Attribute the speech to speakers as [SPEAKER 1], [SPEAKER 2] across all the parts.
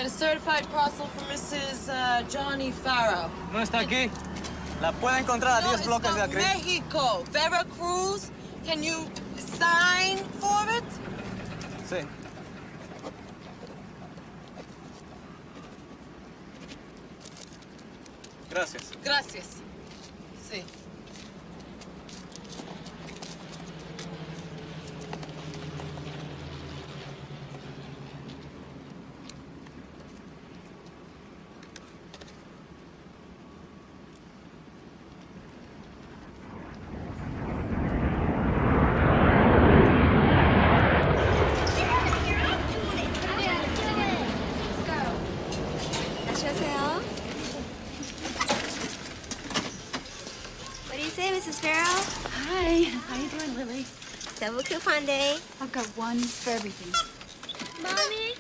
[SPEAKER 1] Got a certified parcel for Mrs. Johnny Farrow.
[SPEAKER 2] No está aquí. La puede encontrar a 10 bloques de aquí.
[SPEAKER 1] Mexico, Veracruz. Can you sign for it?
[SPEAKER 2] Sí. Gracias.
[SPEAKER 1] Gracias. Sí.
[SPEAKER 3] What do you say, Mrs. Farrow?
[SPEAKER 4] Hi. How you doing, Lily?
[SPEAKER 3] Double coupon day.
[SPEAKER 4] I've got one for everything.
[SPEAKER 5] Mommy,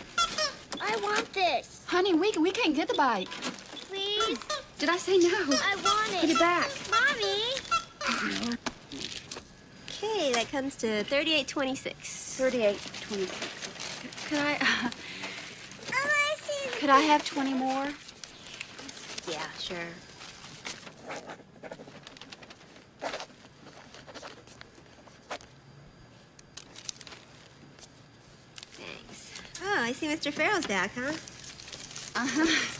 [SPEAKER 5] I want this.
[SPEAKER 4] Honey, we can't get the bike.
[SPEAKER 5] Please?
[SPEAKER 4] Did I say no?
[SPEAKER 5] I want it.
[SPEAKER 4] Put it back.
[SPEAKER 5] Mommy!
[SPEAKER 3] Okay, that comes to $38.26.
[SPEAKER 4] $38.26. Could I?
[SPEAKER 5] I see the
[SPEAKER 4] Could I have 20 more?
[SPEAKER 3] Yeah, sure. Thanks. Oh, I see Mr. Farrow's back, huh?
[SPEAKER 4] Uh-huh.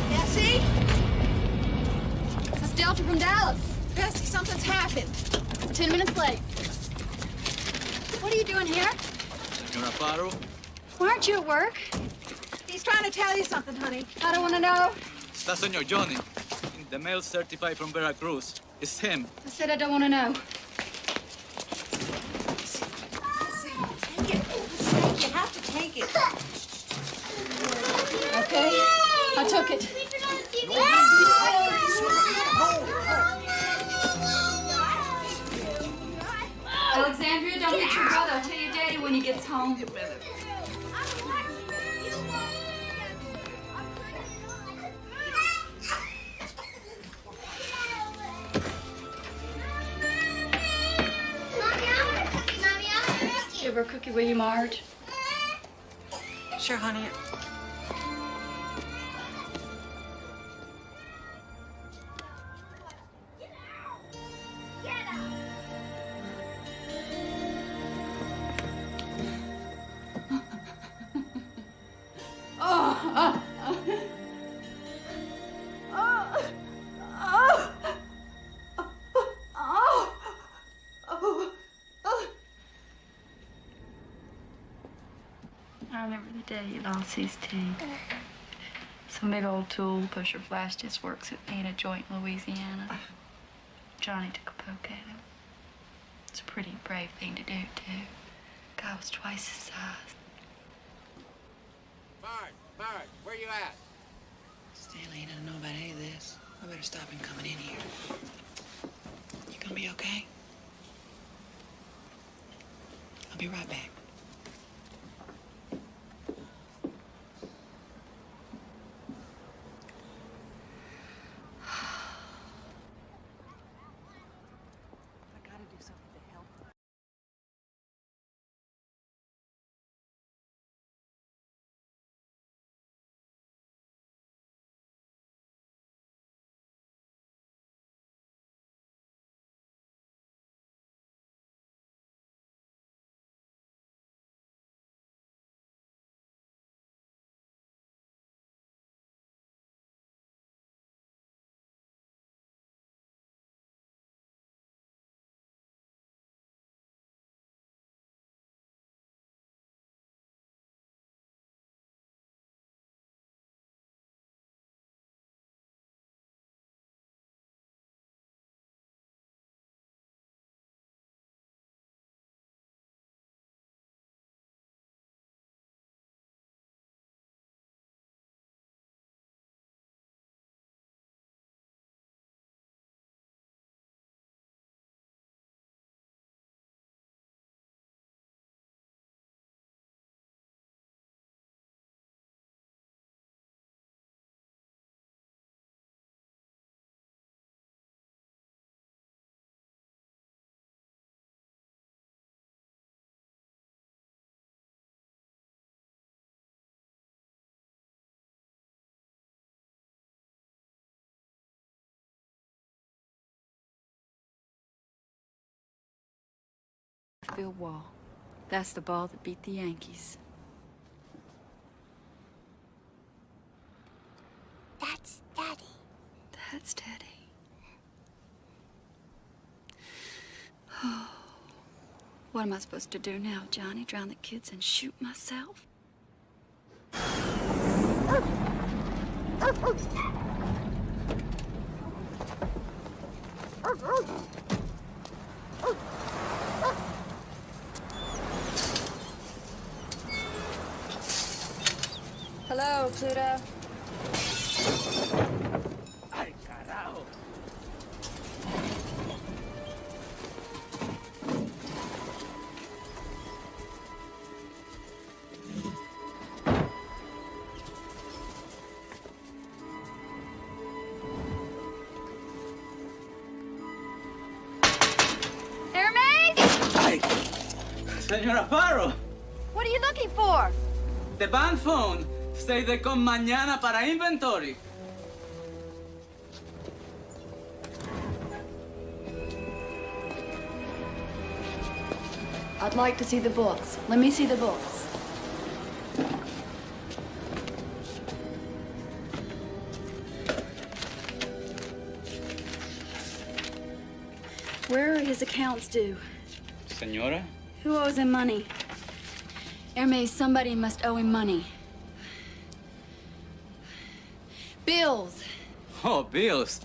[SPEAKER 1] Bessie?
[SPEAKER 4] That's Delta from Dallas.
[SPEAKER 1] Bessie, something's happened.
[SPEAKER 4] 10 minutes late. What are you doing here?
[SPEAKER 2] Senora Farrow.
[SPEAKER 4] Why aren't you at work?
[SPEAKER 1] He's trying to tell you something, honey.
[SPEAKER 4] I don't want to know.
[SPEAKER 2] Está Señor Johnny. The mail certified from Veracruz. It's him.
[SPEAKER 4] I said I don't want to know.
[SPEAKER 1] Take it. You have to take it.
[SPEAKER 4] Okay. I took it. Alexandria, don't hit your brother. I'll tell your daddy when he gets home. Give her a cookie, will you, Marge?
[SPEAKER 1] Sure, honey.
[SPEAKER 4] I remember the day he lost his teeth. Some big old tool pusher flashed his works at me in a joint in Louisiana. Johnny took a poke at him. It's a pretty brave thing to do, too. Guy was twice his size.
[SPEAKER 6] Marge, where you at?
[SPEAKER 7] Stanley, he doesn't know about any of this. I better stop him coming in here. You gonna be okay? I'll be right back.
[SPEAKER 4] outfield wall. That's the ball that beat the Yankees.
[SPEAKER 5] That's Daddy.
[SPEAKER 4] That's Daddy. Oh, what am I supposed to do now, Johnny? Drown the kids and shoot myself? Hello, Pluto.
[SPEAKER 2] Ay, carajo. Ay, Señora Farrow,
[SPEAKER 5] What are you looking for?
[SPEAKER 2] the band phone say they come mañana para inventory.
[SPEAKER 4] I'd like to see the books. Let me see the books. Where are his accounts due?
[SPEAKER 2] Señora?
[SPEAKER 4] Who owes him money? Hermes, somebody must owe him money. Bills.
[SPEAKER 2] Oh, bills.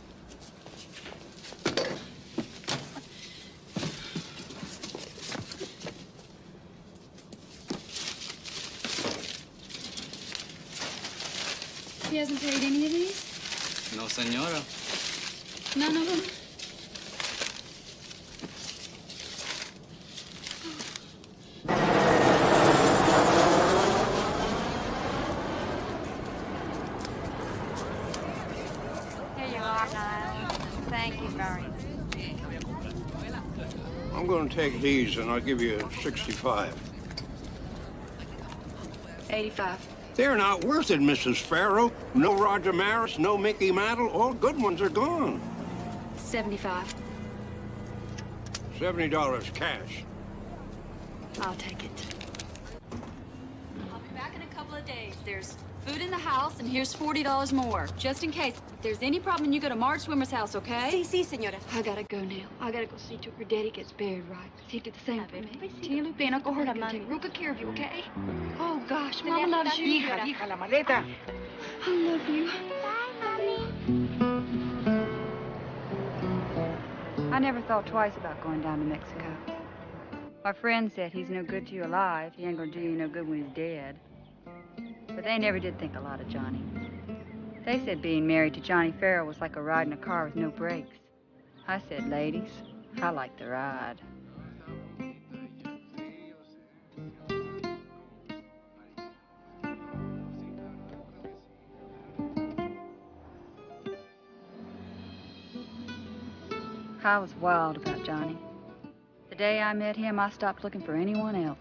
[SPEAKER 4] He hasn't paid any of these?
[SPEAKER 2] No, señora.
[SPEAKER 4] None of them?
[SPEAKER 5] Here you are, Niles. Thank you very much.
[SPEAKER 8] I'm going to take these, and I'll give you 65.
[SPEAKER 4] 85.
[SPEAKER 8] They're not worth it, Mrs. Farrow. No Roger Maris, no Mickey Mantle. All good ones are gone.
[SPEAKER 4] 75.
[SPEAKER 8] $70 cash.
[SPEAKER 4] I'll take it. I'll be back in a couple of days. There's food in the house, and here's $40 more, just in case. If there's any problem, you go to Marge Swimmer's house, okay?
[SPEAKER 3] Sí, sí, señora.
[SPEAKER 4] I gotta go now. I gotta go see to her daddy gets buried right. He did the same for me. Tia Lupe and Uncle Hurt can take real good care of you, okay? Oh, gosh, Mama loves you.
[SPEAKER 6] Hija, la maleta.
[SPEAKER 4] I love you.
[SPEAKER 5] Bye, Mommy.
[SPEAKER 9] I never thought twice about going down to Mexico. My friend said he's no good to you alive. He ain't gonna do you no good when he's dead. But they never did think a lot of Johnny. They said being married to Johnny Farrow was like a ride in a car with no brakes. I said, ladies, I like the ride. I was wild about Johnny. The day I met him, I stopped looking for anyone else.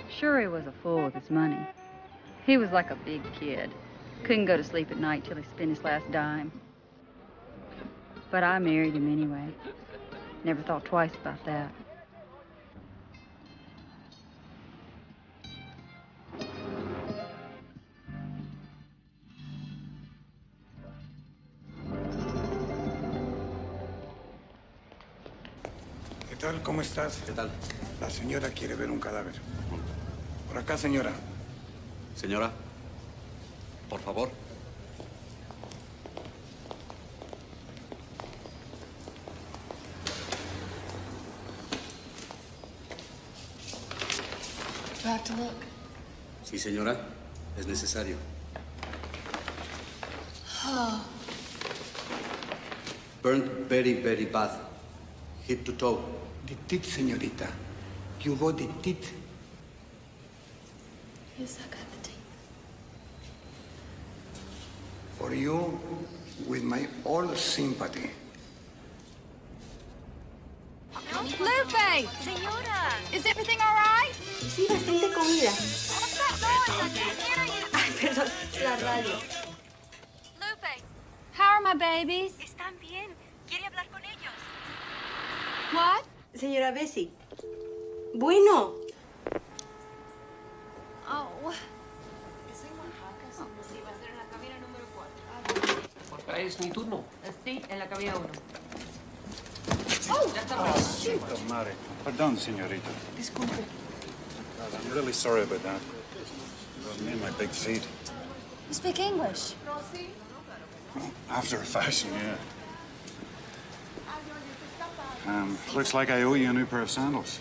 [SPEAKER 9] Sure, he was a fool with his money. He was like a big kid. Couldn't go to sleep at night till he spent his last dime. But I married him anyway. Never thought twice about that.
[SPEAKER 10] ¿Qué tal? ¿Cómo estás?
[SPEAKER 11] ¿Qué tal?
[SPEAKER 10] La señora quiere ver un cadáver. Por acá, señora.
[SPEAKER 11] Señora, por favor.
[SPEAKER 7] Do I have to look?
[SPEAKER 11] Sí, señora, es necesario.
[SPEAKER 7] Oh.
[SPEAKER 11] Burned very, very bad. Hit to toe.
[SPEAKER 10] The teeth, señorita. You got the teeth.
[SPEAKER 7] Yes, I got the teeth.
[SPEAKER 10] For you, with my all sympathy.
[SPEAKER 1] Lupe!
[SPEAKER 5] Señora.
[SPEAKER 1] Is everything all right?
[SPEAKER 3] Sí, bastante comida.
[SPEAKER 5] What's that noise? I can't hear you.
[SPEAKER 3] Ay, perdón, la radio.
[SPEAKER 5] Lupe.
[SPEAKER 1] How are my babies?
[SPEAKER 5] Están bien. ¿Quiere hablar con ellos?
[SPEAKER 1] What?
[SPEAKER 3] Señora Bessie. Bueno.
[SPEAKER 5] Oh.
[SPEAKER 6] Es mi turno.
[SPEAKER 5] Sí, en la cabina 1.
[SPEAKER 12] Santa madre. Pardon, señorita.
[SPEAKER 3] Disculpe.
[SPEAKER 12] I'm really sorry about that. It made my big feet.
[SPEAKER 5] You speak English?
[SPEAKER 12] After a fashion, yeah. Looks like I owe you a new pair of sandals.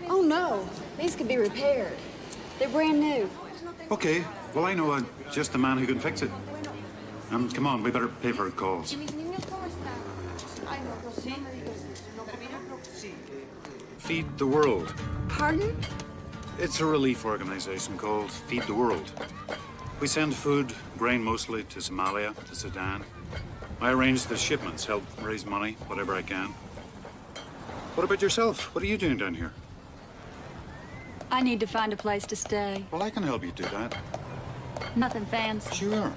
[SPEAKER 5] Oh, no. These could be repaired. They're brand new.
[SPEAKER 12] Okay. Well, I know just the man who can fix it. Come on, we better pay for a call. Feed the World.
[SPEAKER 5] Pardon?
[SPEAKER 12] It's a relief organization called Feed the World. We send food, grain mostly, to Somalia, to Sudan. I arrange the shipments, help raise money, whatever I can. What about yourself? What are you doing down here?
[SPEAKER 4] I need to find a place to stay.
[SPEAKER 12] Well, I can help you do that.
[SPEAKER 4] Nothing fancy.
[SPEAKER 12] Sure.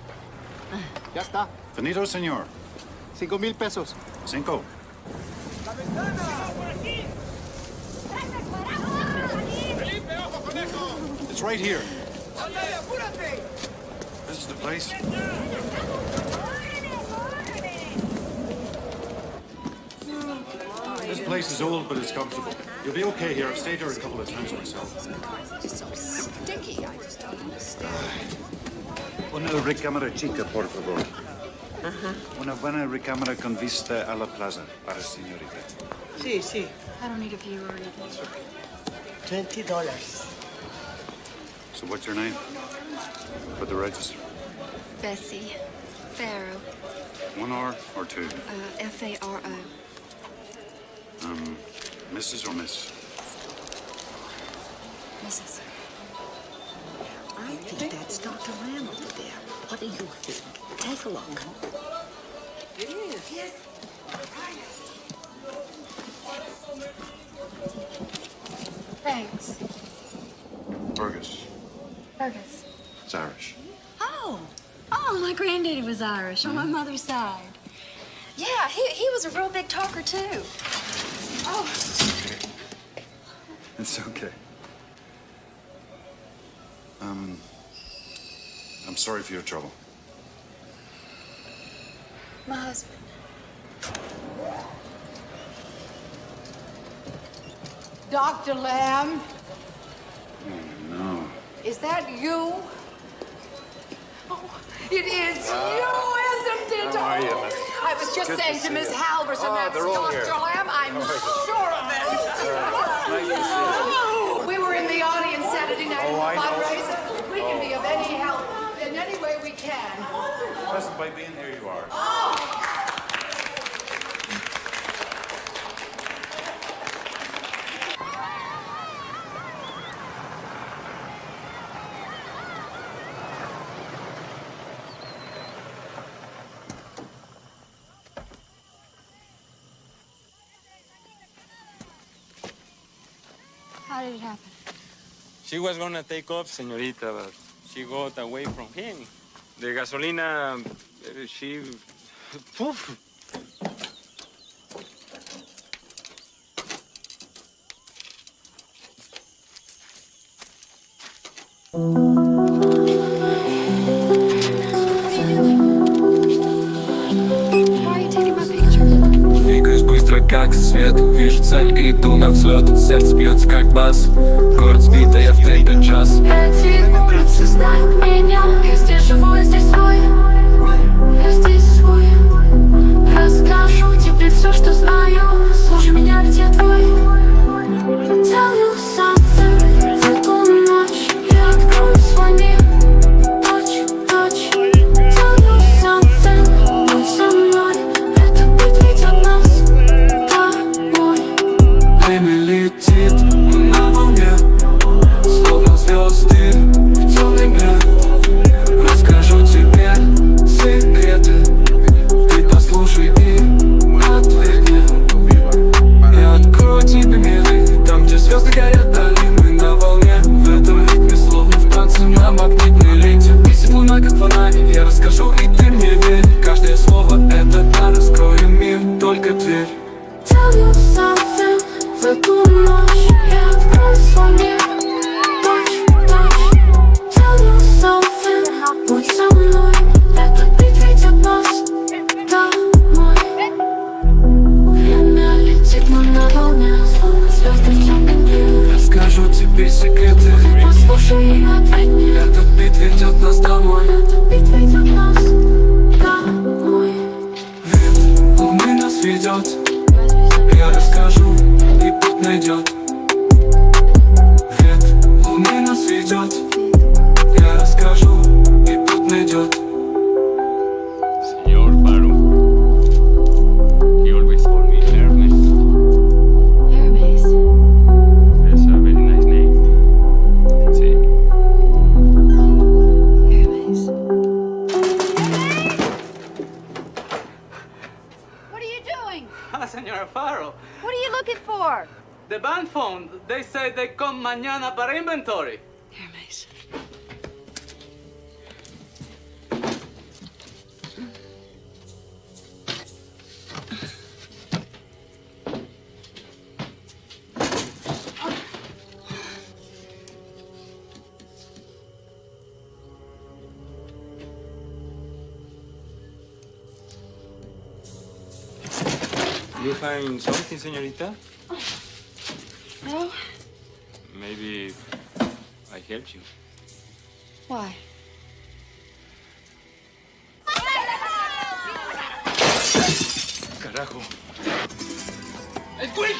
[SPEAKER 6] Ya está.
[SPEAKER 12] Finito, señor.
[SPEAKER 6] 5,000 pesos.
[SPEAKER 12] 5. It's right here. This is the place. This place is old, but it's comfortable. You'll be okay here. I've stayed here a couple of times myself.
[SPEAKER 7] It's so sticky. I just don't understand.
[SPEAKER 12] Una recámara chica, por favor. Una buena recámara con vista a la plaza para señorita.
[SPEAKER 3] Sí, sí.
[SPEAKER 4] I don't need a view or anything.
[SPEAKER 3] $20.
[SPEAKER 12] So what's your name? For the register.
[SPEAKER 3] Bessie. Farrow.
[SPEAKER 12] 1 R or 2?
[SPEAKER 3] F-A-R-O.
[SPEAKER 12] Mrs. or Miss?
[SPEAKER 3] Mrs.
[SPEAKER 7] I think that's Dr. Lamb over there. What do you think? Take a look.
[SPEAKER 3] It is. Yes.
[SPEAKER 5] Thanks.
[SPEAKER 12] Fergus.
[SPEAKER 5] Fergus.
[SPEAKER 12] It's Irish.
[SPEAKER 4] Oh, my granddaddy was Irish on my mother's side.
[SPEAKER 5] Yeah, he was a real big talker, too. Oh.
[SPEAKER 12] It's okay. I'm sorry for your trouble.
[SPEAKER 5] My husband.
[SPEAKER 7] Dr. Lamb,
[SPEAKER 12] No.
[SPEAKER 7] is that you? Oh, it is you, isn't it?
[SPEAKER 12] How are you, Miss?
[SPEAKER 7] I was just
[SPEAKER 12] Good to
[SPEAKER 7] saying to
[SPEAKER 12] see
[SPEAKER 7] Miss
[SPEAKER 12] you.
[SPEAKER 7] Halverson, that's
[SPEAKER 12] they're all
[SPEAKER 7] Dr.
[SPEAKER 12] here.
[SPEAKER 7] Lamb. I'm sure of it. Oh, we were in the audience Saturday night
[SPEAKER 12] Oh, I know.
[SPEAKER 7] fundraiser. We can be of any help in any way we can.
[SPEAKER 12] Listen, by being here, you are.
[SPEAKER 5] How did it happen?
[SPEAKER 13] She was gonna take off, señorita, but she got away from him. The gasolina, she... Poof.
[SPEAKER 5] Why are you taking my picture?
[SPEAKER 14] Двигаюсь быстро, как свет. Вижу цель и иду на взлет. Сердце бьется, как бас. Город сбит, а я в темпе час.
[SPEAKER 15] Эти улицы знают меня. Я здесь живу, я здесь свой. Я здесь свой. Расскажу тебе все, что знаю. Слушай меня, ведь я твой. Tell you something. В эту ночь я открою свой мир. Точь. Tell you something. Будь со мной. Это быть ведь от нас тобой.
[SPEAKER 14] Время летит, мы на волне. Словно звезды в темной мгле. Расскажу тебе секреты. Ты послушай и ответь мне.
[SPEAKER 15] Слушай, послушай и ответь мне.
[SPEAKER 14] Этот бит ведет нас домой.
[SPEAKER 15] Этот бит ведет нас домой.
[SPEAKER 14] Вид луны нас ведет. Я расскажу, и путь найдет. Вид луны нас ведет. Я расскажу, и путь найдет.
[SPEAKER 13] Señor Faro. He always called me Hermes.
[SPEAKER 4] Hermes.
[SPEAKER 13] That's a very nice name. Sí.
[SPEAKER 4] Hermes.
[SPEAKER 1] What are you doing?
[SPEAKER 2] Ah, Señor Faro.
[SPEAKER 1] What are you looking for?
[SPEAKER 2] The band phone. They say they come mañana para inventory.
[SPEAKER 4] Hermes.
[SPEAKER 13] You find something, señorita?
[SPEAKER 4] No?
[SPEAKER 13] Maybe I helped you.
[SPEAKER 4] Why?
[SPEAKER 13] Carajo.
[SPEAKER 2] ¡El Wick!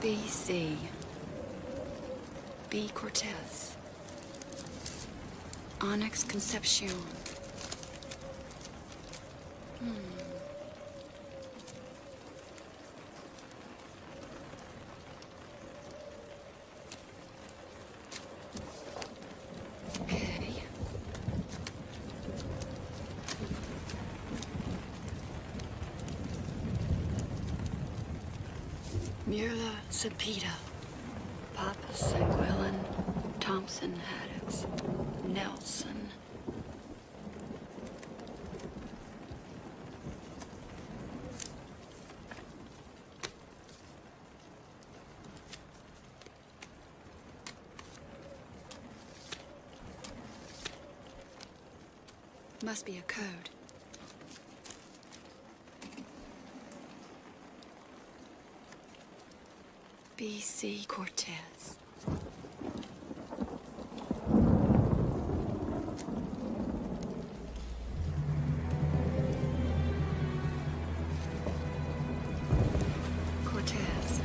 [SPEAKER 4] B.C. B. Cortez. Onyx Concepcion. Okay. Mula Cepeda, Papa Sanguillin, Thompson Haddocks, Nelson. Must be a code. B.C. Cortez. Cortez.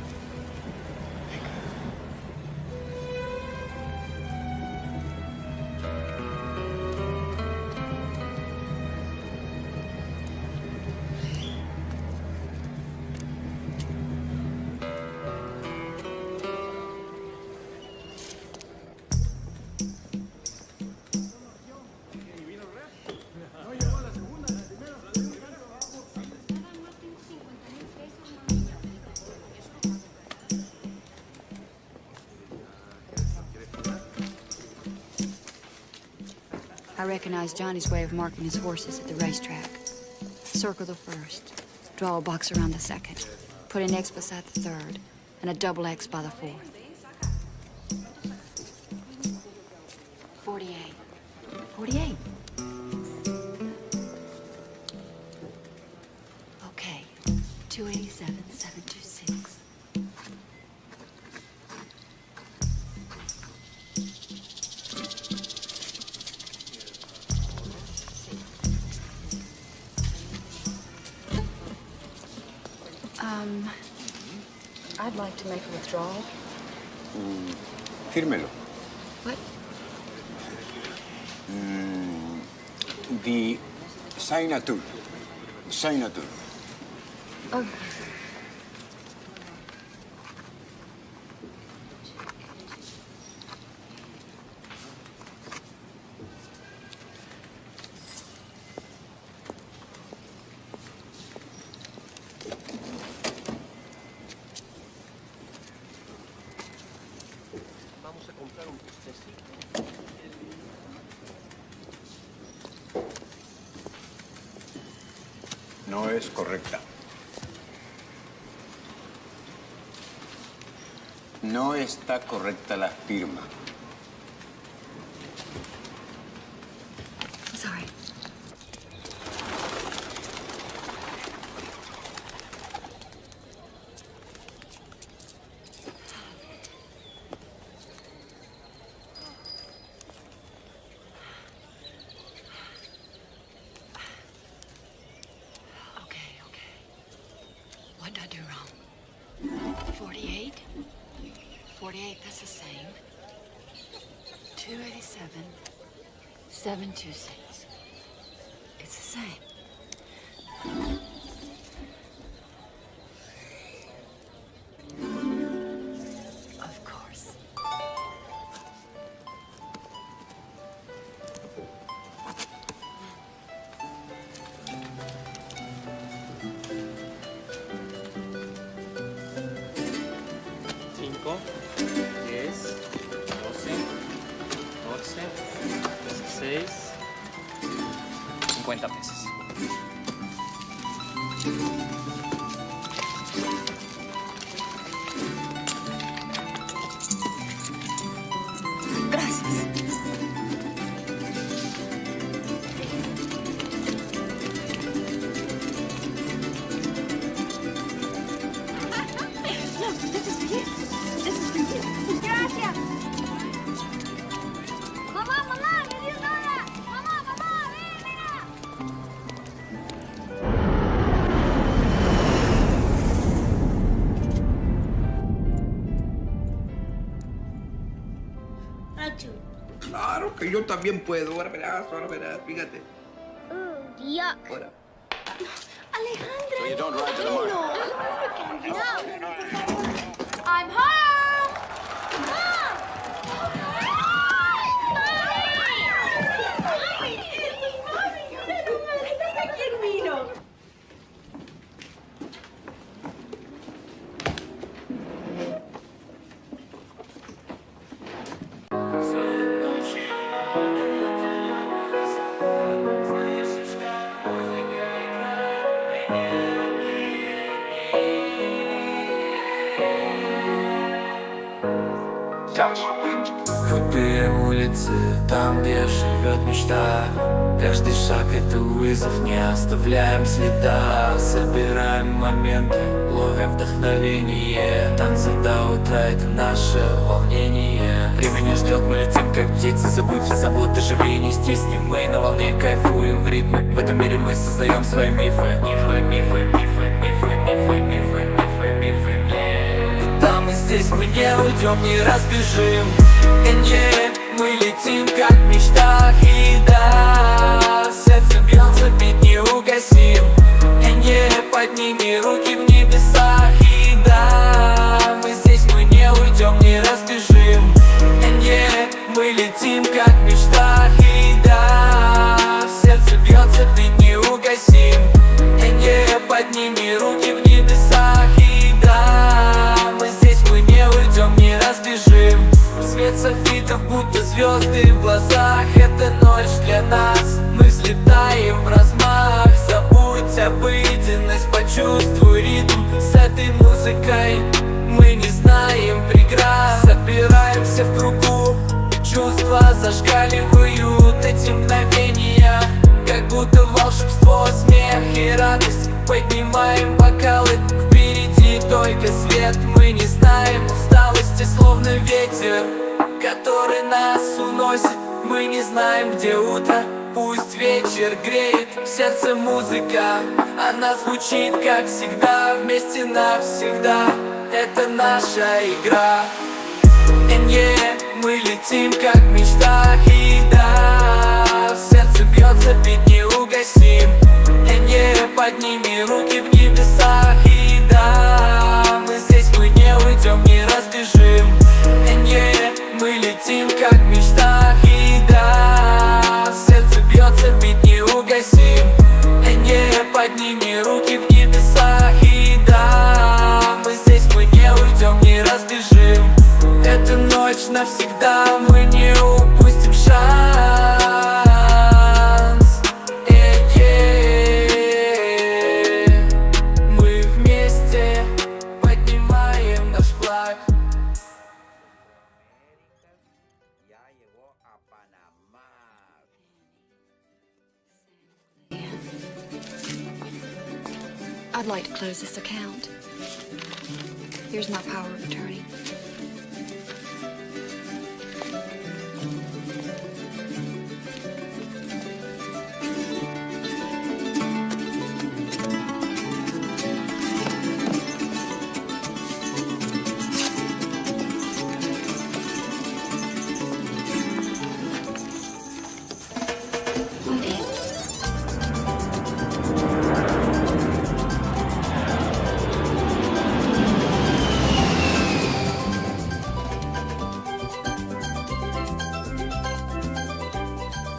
[SPEAKER 4] I recognize Johnny's way of marking his horses at the racetrack. Circle the first, draw a box around the second, put an X beside the third, and a double X by the fourth. 48. 48. Okay. 287, 726. I'd like to make a withdrawal.
[SPEAKER 10] Fírmelo.
[SPEAKER 4] What?
[SPEAKER 10] The signature. Signature.
[SPEAKER 4] Oh.
[SPEAKER 6] Vamos a comprar un postecito.
[SPEAKER 10] No es correcta. No está correcta la firma.
[SPEAKER 4] Sorry.
[SPEAKER 7] What did I do wrong? 48? 48, that's the same. 287, 726. It's the same. Of course.
[SPEAKER 13] Cinco, 10, 12, 14, 16, 50 pesos.
[SPEAKER 5] Gracias.
[SPEAKER 15] No, this is for you. This is for you. Gracias. Mamá, mamá, me dio nada. Mamá, mamá, ven, mira.
[SPEAKER 11] Claro que yo también puedo. Ahora verás, fíjate.
[SPEAKER 15] Yuck.
[SPEAKER 11] Ahora.
[SPEAKER 15] Alejandra.
[SPEAKER 11] So you don't ride to the market.
[SPEAKER 15] No. I'm home. Mom. ¿Quién vino?
[SPEAKER 14] Крутые улицы, там, где живет мечта. Каждый шаг — это вызов, не оставляем следа. Собираем моменты, ловим вдохновение. Танцы до утра — это наше волнение. Время не ждет, мы летим как птицы. Забудь все заботы, живи, не стисни. Мы на волне кайфуем в ритме. В этом мире мы создаем свои мифы. Мифы, мифы, мифы, мифы, мифы, мифы, мифы, мифы. Там и здесь мы не уйдем, не разбежим. Мы летим как в мечтах. И да, сердце бьется, бит не угасим. Подними руки в небесах. И да, мы здесь, мы не уйдем, не разбежим. Мы летим как в мечтах. И да, сердце бьется, бит не угасим. Подними руки в небесах. И да, мы здесь, мы не уйдем, не разбежим. Свет софитов, будто звезды в глазах. Это ночь для нас, мы взлетаем в размах. Забудь обыденность, почувствуй ритм. С этой музыкой мы не знаем преград. Собираемся в кругу, чувства зашкаливают эти мгновения. Как будто волшебство, смех и радость. Поднимаем бокалы, впереди только свет. Мы не знаем усталости, словно ветер, который нас уносит. Мы не знаем, где утро, Пусть вечер греет сердце музыка. Она звучит, как всегда, вместе навсегда. Это наша игра. And yeah, мы летим, как в мечтах. И да, в сердце бьется, бит не угасим. And yeah, подними руки в небесах. И да, мы здесь, мы не уйдем, не разбежим. And yeah, мы летим, как в мечтах. И да, в сердце бьется, бит не угасим. And yeah, подними руки в небесах. И да, мы здесь, мы не уйдем, не разбежим. Эту ночь навсегда мы не упустим шанс. Мы вместе поднимаем наш флаг.
[SPEAKER 5] I'd like to close this account. Here's my power of attorney.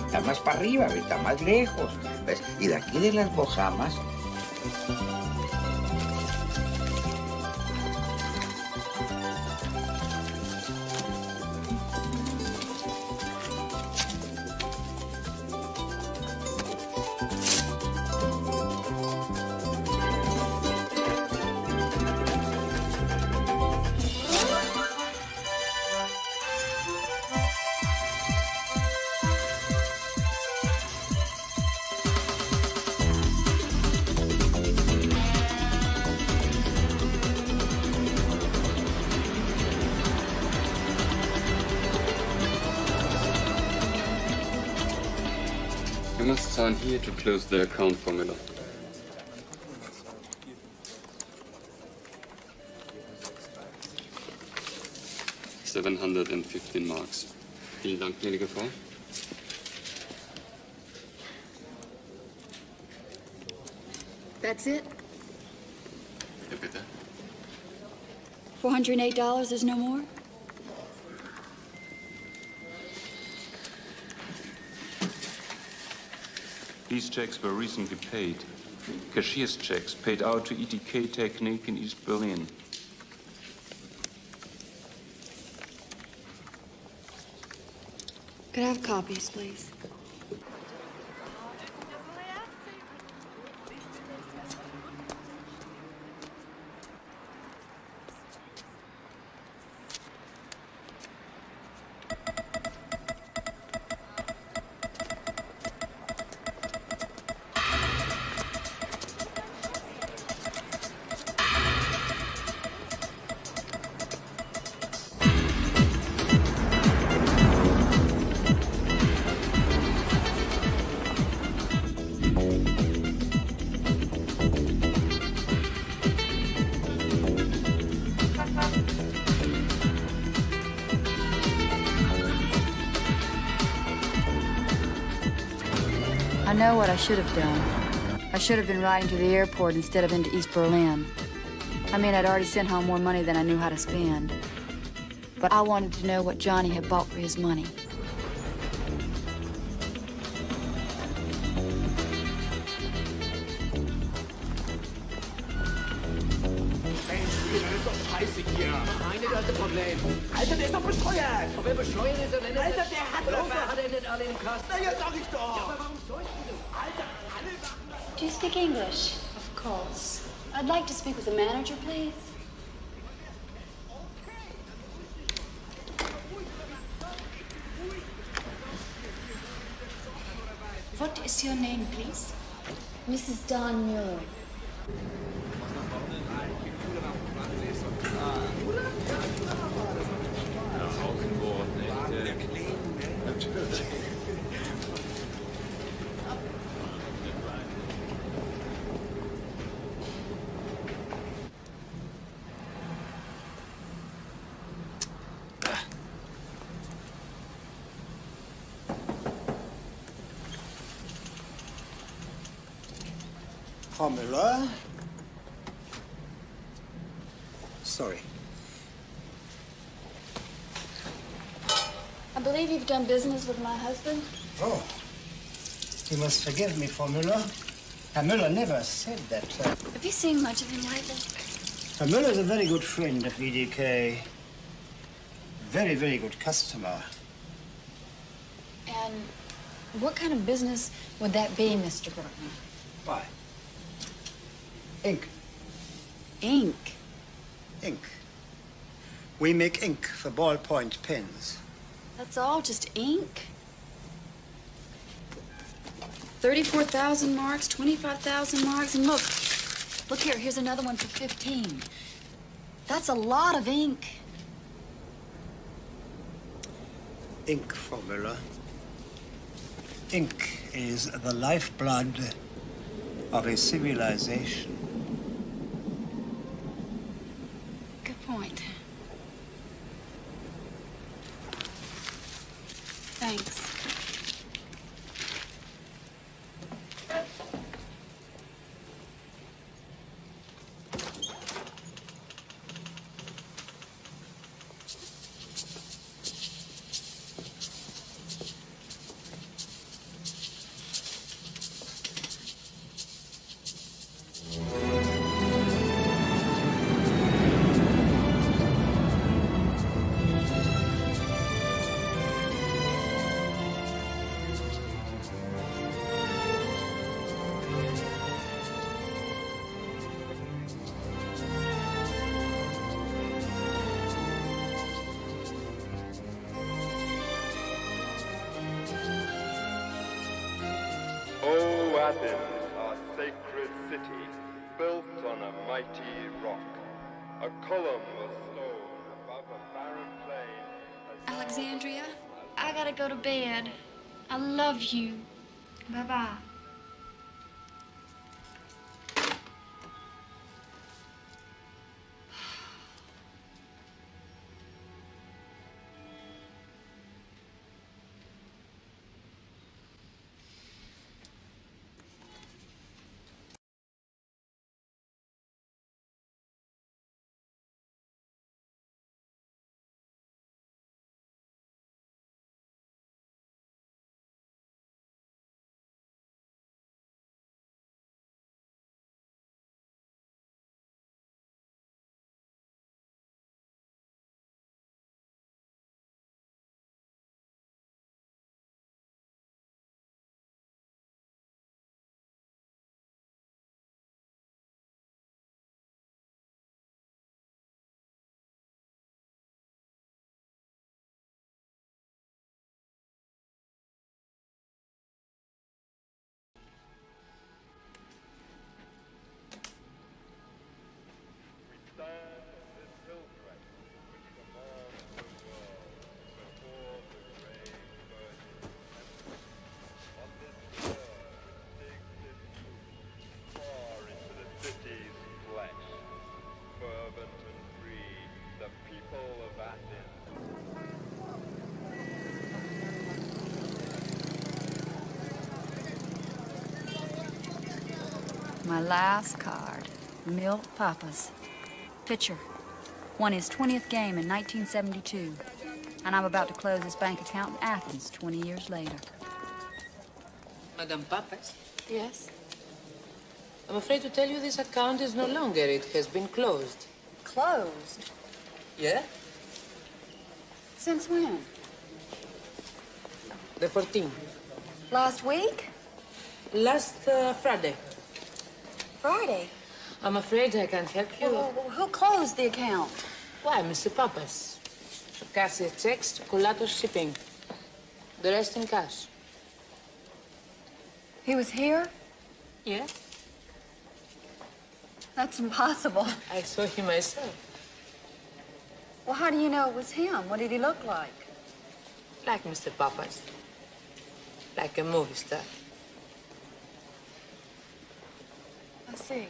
[SPEAKER 6] Está más para arriba, está más lejos. ¿Ves? Y de aquí de las Bahamas.
[SPEAKER 16] You must sign here to close the account for Miller. $715. Vielen Dank, gnädige Frau.
[SPEAKER 5] That's it?
[SPEAKER 16] Ja, bitte.
[SPEAKER 5] $408, there's no more?
[SPEAKER 17] These checks were recently paid. Cashier's checks paid out to ETK Technique in East Berlin.
[SPEAKER 5] Could I have copies, please?
[SPEAKER 9] I know what I should have done. I should have been riding to the airport instead of into East Berlin. I mean, I'd already sent home more money than I knew how to spend. But I wanted to know what Johnny had bought for his money.
[SPEAKER 11] Scheiße hier. Meine, das ist ein Problem. Alter, der ist doch bescheuert. Ob er bescheuert ist oder nicht? Alter, der hat doch... hat er nicht alle im Kasten? Na ja, sag ich doch. Ja, aber warum sollst du? Alter, alle machen...
[SPEAKER 5] Do you speak English? Of course. I'd like to speak with the manager, please. What is your name, please? Mrs. Dawn Muir.
[SPEAKER 11] Formula. Sorry.
[SPEAKER 4] I believe you've done business with my husband.
[SPEAKER 11] Oh. You must forgive me, Formula. Formula never said that.
[SPEAKER 4] Have you seen much of him lately?
[SPEAKER 11] Formula's a very good friend of EDK. Very, very good customer.
[SPEAKER 4] And what kind of business would that be, Mr. Bergman?
[SPEAKER 11] Why? Ink.
[SPEAKER 4] Ink?
[SPEAKER 11] Ink. We make ink for ballpoint pens.
[SPEAKER 4] That's all, just ink? 34,000 marks, 25,000 marks, and look here, here's another one for 15. That's a lot of ink.
[SPEAKER 11] Ink, Formula. Ink is the lifeblood of a civilization.
[SPEAKER 4] Good point. Thanks.
[SPEAKER 18] O Athens, our sacred city, built on a mighty rock, a column of stone above a barren plain.
[SPEAKER 4] Alexandria, I gotta go to bed. I love you. Bye-bye. My last card, Milk Papas. Pitcher. Won his 20th game in 1972. And I'm about to close his bank account in Athens 20 years later.
[SPEAKER 7] Madame Papas?
[SPEAKER 4] Yes?
[SPEAKER 7] I'm afraid to tell you this account is no longer. It has been closed.
[SPEAKER 4] Closed?
[SPEAKER 7] Yeah?
[SPEAKER 4] Since when?
[SPEAKER 7] The 14th.
[SPEAKER 4] Last week?
[SPEAKER 7] Last Friday.
[SPEAKER 4] Friday?
[SPEAKER 7] I'm afraid I can't help you.
[SPEAKER 4] Well, who closed the account?
[SPEAKER 7] Why, Mr. Papas? Cassia checks to Colato shipping. The rest in cash.
[SPEAKER 4] He was here?
[SPEAKER 7] Yeah?
[SPEAKER 4] That's impossible.
[SPEAKER 7] I saw him myself.
[SPEAKER 4] Well, how do you know it was him? What did he look like?
[SPEAKER 7] Like Mr. Papas. Like a movie star.
[SPEAKER 4] I see.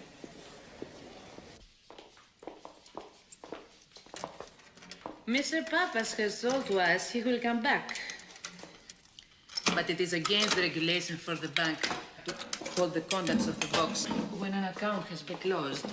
[SPEAKER 7] Mr. Papas has told to us he will come back. But it is against the regulation for the bank hold the contents of the box when an account has been closed.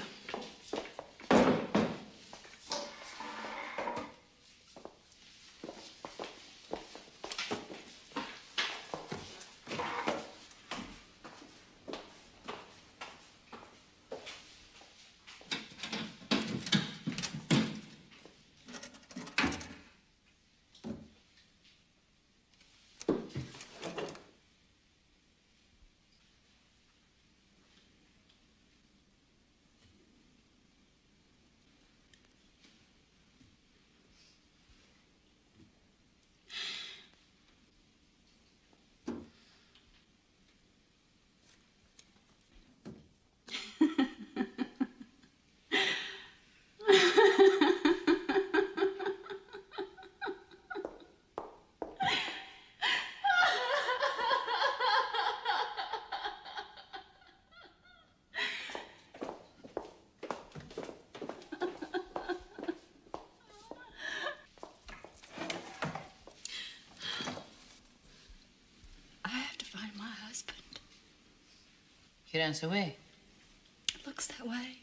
[SPEAKER 7] He runs away.
[SPEAKER 5] It looks that way.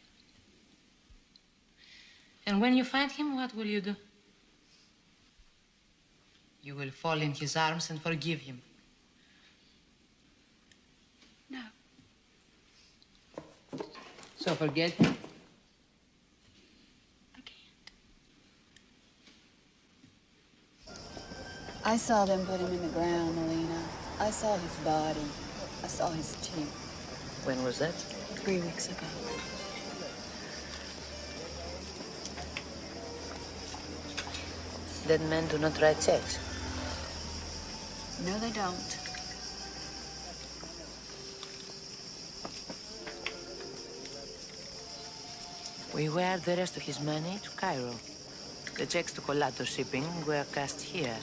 [SPEAKER 7] And when you find him, what will you do? You will fall in his arms and forgive him.
[SPEAKER 5] No.
[SPEAKER 7] So forget him?
[SPEAKER 9] I saw them put him in the ground, Melina. I saw his body. I saw his teeth.
[SPEAKER 7] When was that?
[SPEAKER 5] 3 weeks ago.
[SPEAKER 7] Dead men do not write checks.
[SPEAKER 9] No, they don't.
[SPEAKER 7] We wired the rest of his money to Cairo. The checks to Colato shipping were cast here.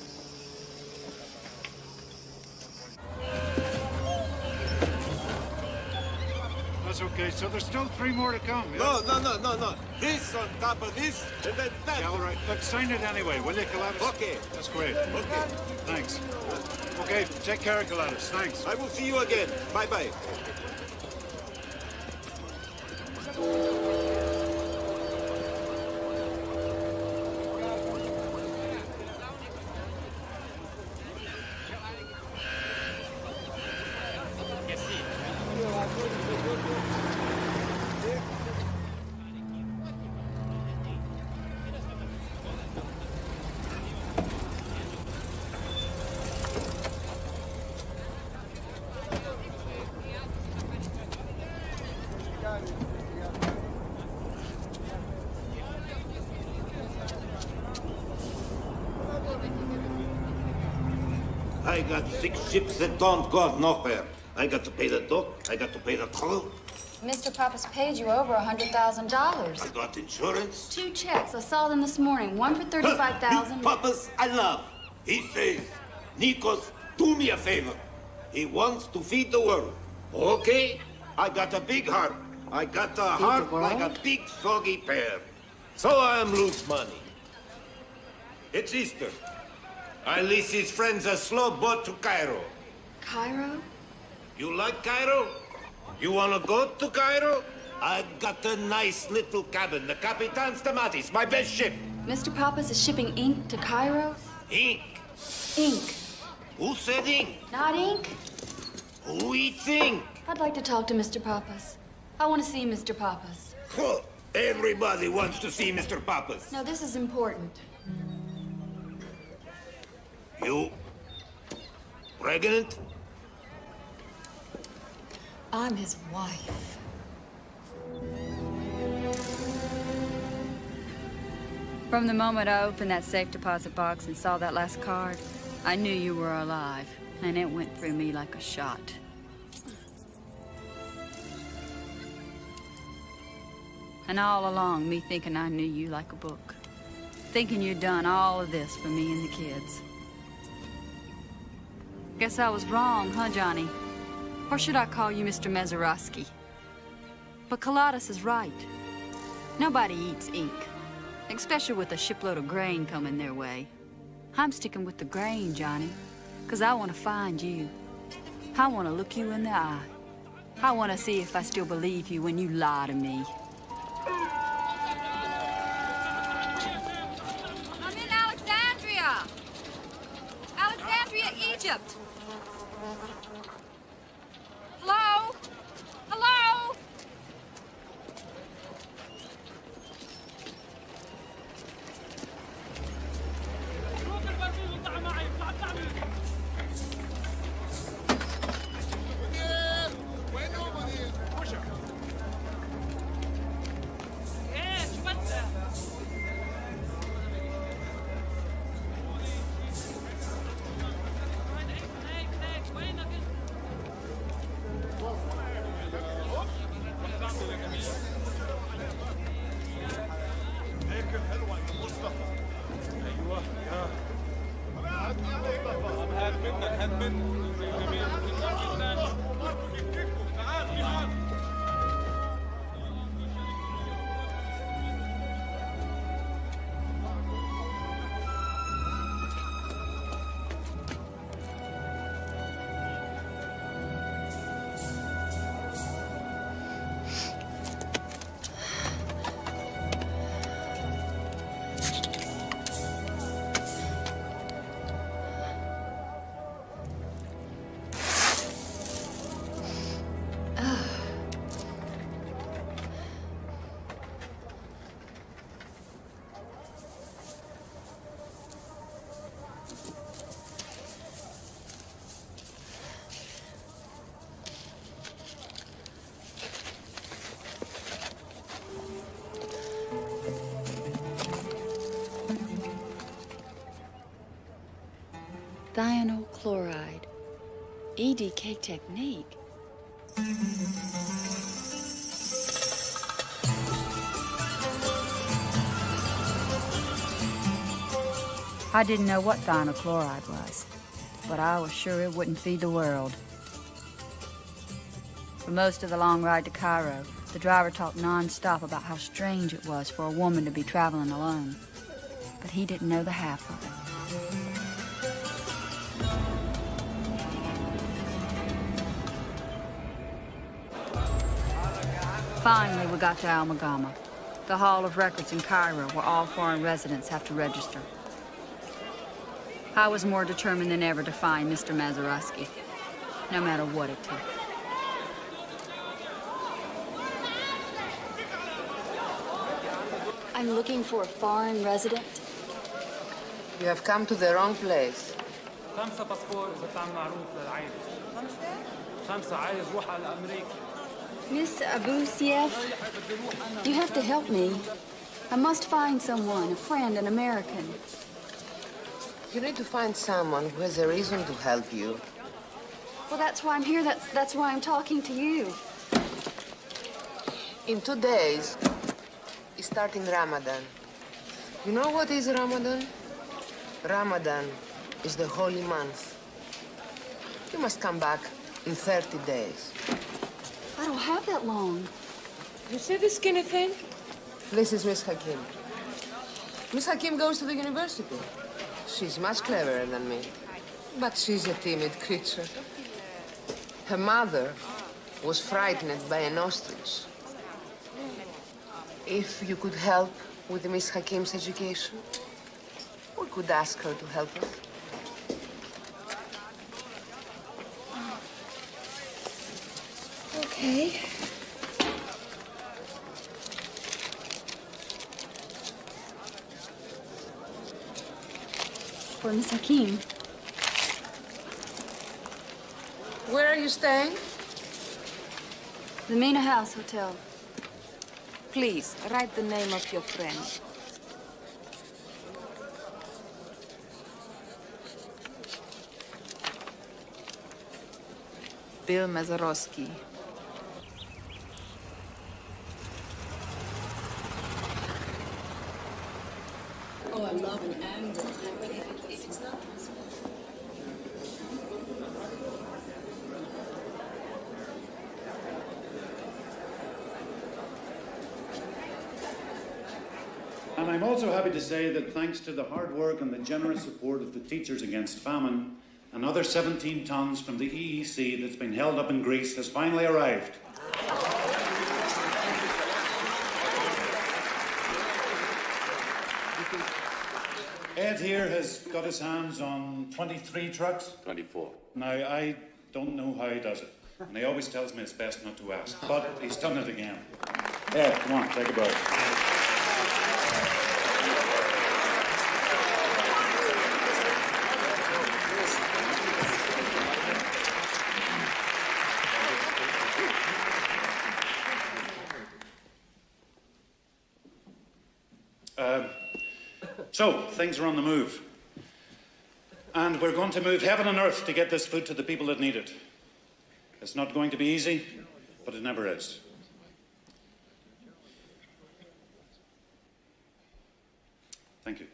[SPEAKER 12] That's okay. So there's still 3 more to come, yeah?
[SPEAKER 8] No. This on top of this, and then that.
[SPEAKER 12] Yeah, all right. Look, sign it anyway, will you, Colatus?
[SPEAKER 8] Okay.
[SPEAKER 12] That's great.
[SPEAKER 8] Okay.
[SPEAKER 12] Thanks. Okay, take care, Colatus. Thanks.
[SPEAKER 8] I will see you again. Bye-bye.
[SPEAKER 6] I got 6 ships that don't go nowhere. I got to pay the dock, I got to pay the crew.
[SPEAKER 9] Mr. Pappas paid you over $100,000.
[SPEAKER 6] I got insurance.
[SPEAKER 9] 2 checks. I saw them this morning. One for $35,000.
[SPEAKER 6] Papas, I love. He says, Nikos, do me a favor. He wants to feed the world. Okay? I got a big heart. I got a heart like a big soggy pear. So I'm loose money. It's Easter. I lease his friends a slow boat to Cairo.
[SPEAKER 9] Cairo?
[SPEAKER 6] You like Cairo? You wanna go to Cairo? I got a nice little cabin, the Capitan's Tomatis, my best ship.
[SPEAKER 9] Mr. Pappas is shipping ink to Cairo?
[SPEAKER 6] Ink?
[SPEAKER 9] Ink.
[SPEAKER 6] Who said ink?
[SPEAKER 9] Not ink?
[SPEAKER 6] Who eats ink?
[SPEAKER 9] I'd like to talk to Mr. Pappas. I want to see Mr. Pappas.
[SPEAKER 6] Oh, everybody wants to see Mr. Pappas.
[SPEAKER 9] No, this is important.
[SPEAKER 6] You pregnant?
[SPEAKER 5] I'm his wife.
[SPEAKER 9] From the moment I opened that safe deposit box and saw that last card, I knew you were alive, and it went through me like a shot. And all along, me thinking I knew you like a book. Thinking you'd done all of this for me and the kids. Guess I was wrong, huh, Johnny? Or should I call you Mr. Mazeroski? But Colatus is right. Nobody eats ink, especially with a shipload of grain coming their way. I'm sticking with the grain, Johnny, because I want to find you. I want to look you in the eye I want to see if I still believe you when you lie to me.
[SPEAKER 19] I'm in Alexandria! Alexandria, Egypt! Hello? Hello?
[SPEAKER 9] Thionyl chloride. EDK technique. I didn't know what thionyl chloride was, but I was sure it wouldn't feed the world. For most of the long ride to Cairo, the driver talked non-stop about how strange it was for a woman to be traveling alone. But he didn't know the half of it. Finally, we got to Al Magama, the Hall of Records in Cairo, where all foreign residents have to register. I was more determined than ever to find Mr. Mazeroski, no matter what it took. I'm looking for a foreign resident.
[SPEAKER 7] You have come to the wrong place.
[SPEAKER 9] Miss Abu Sief, you have to help me. I must find someone, a friend, an American.
[SPEAKER 7] You need to find someone who has a reason to help you.
[SPEAKER 9] Well, that's why I'm here. That's why I'm talking to you.
[SPEAKER 7] In 2 days, is starting Ramadan. You know what is Ramadan? Ramadan is the holy month. You must come back in 30 days.
[SPEAKER 9] I don't have that long.
[SPEAKER 7] You see this skinny thing? This is Miss Hakim. Miss Hakim goes to the university. She's much cleverer than me, but she's a timid creature. Her mother was frightened by an ostrich. If you could help with Miss Hakim's education, we could ask her to help us.
[SPEAKER 9] Okay. For Miss Hakim.
[SPEAKER 7] Where are you staying?
[SPEAKER 9] The Mina House Hotel.
[SPEAKER 7] Please, write the name of your friend. Bill Mazeroski.
[SPEAKER 1] Oh, I love an angle. It's not possible.
[SPEAKER 12] And I'm also happy to say that thanks to the hard work and the generous support of the Teachers Against Famine, Another 17 tons from the EEC that's been held up in Greece has finally arrived. Ed here has got his hands on 23 trucks.
[SPEAKER 16] 24.
[SPEAKER 12] Now, I don't know how he does it. And he always tells me it's best not to ask. But he's done it again. Ed, come on, take a boat. So, things are on the move. And we're going to move heaven and earth to get this food to the people that need it. It's not going to be easy, but it never is. Thank you.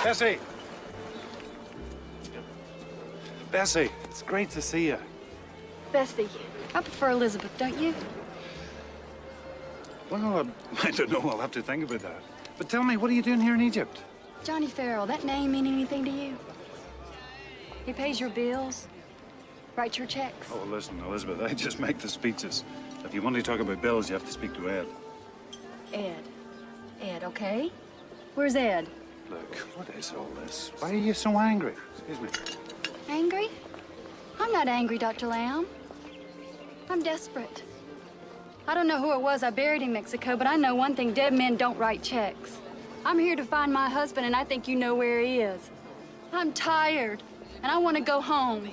[SPEAKER 12] Bessie! Bessie, it's great to see you.
[SPEAKER 9] Bessie, I prefer Elizabeth, don't you?
[SPEAKER 12] Well, I don't know. I'll have to think about that. But tell me, what are you doing here in Egypt?
[SPEAKER 9] Johnny Farrell, that name mean anything to you? He pays your bills, writes your checks.
[SPEAKER 12] Oh, listen, Elizabeth, I just make the speeches. If you want to talk about bills, you have to speak to Ed.
[SPEAKER 9] Ed, okay? Where's Ed?
[SPEAKER 12] Look, what is all this? Why are you so angry? Excuse me.
[SPEAKER 9] Angry? I'm not angry, Dr. Lamb. I'm desperate. I don't know who it was I buried in Mexico, but I know one thing, dead men don't write checks. I'm here to find my husband, and I think you know where he is. I'm tired, and I want to go home.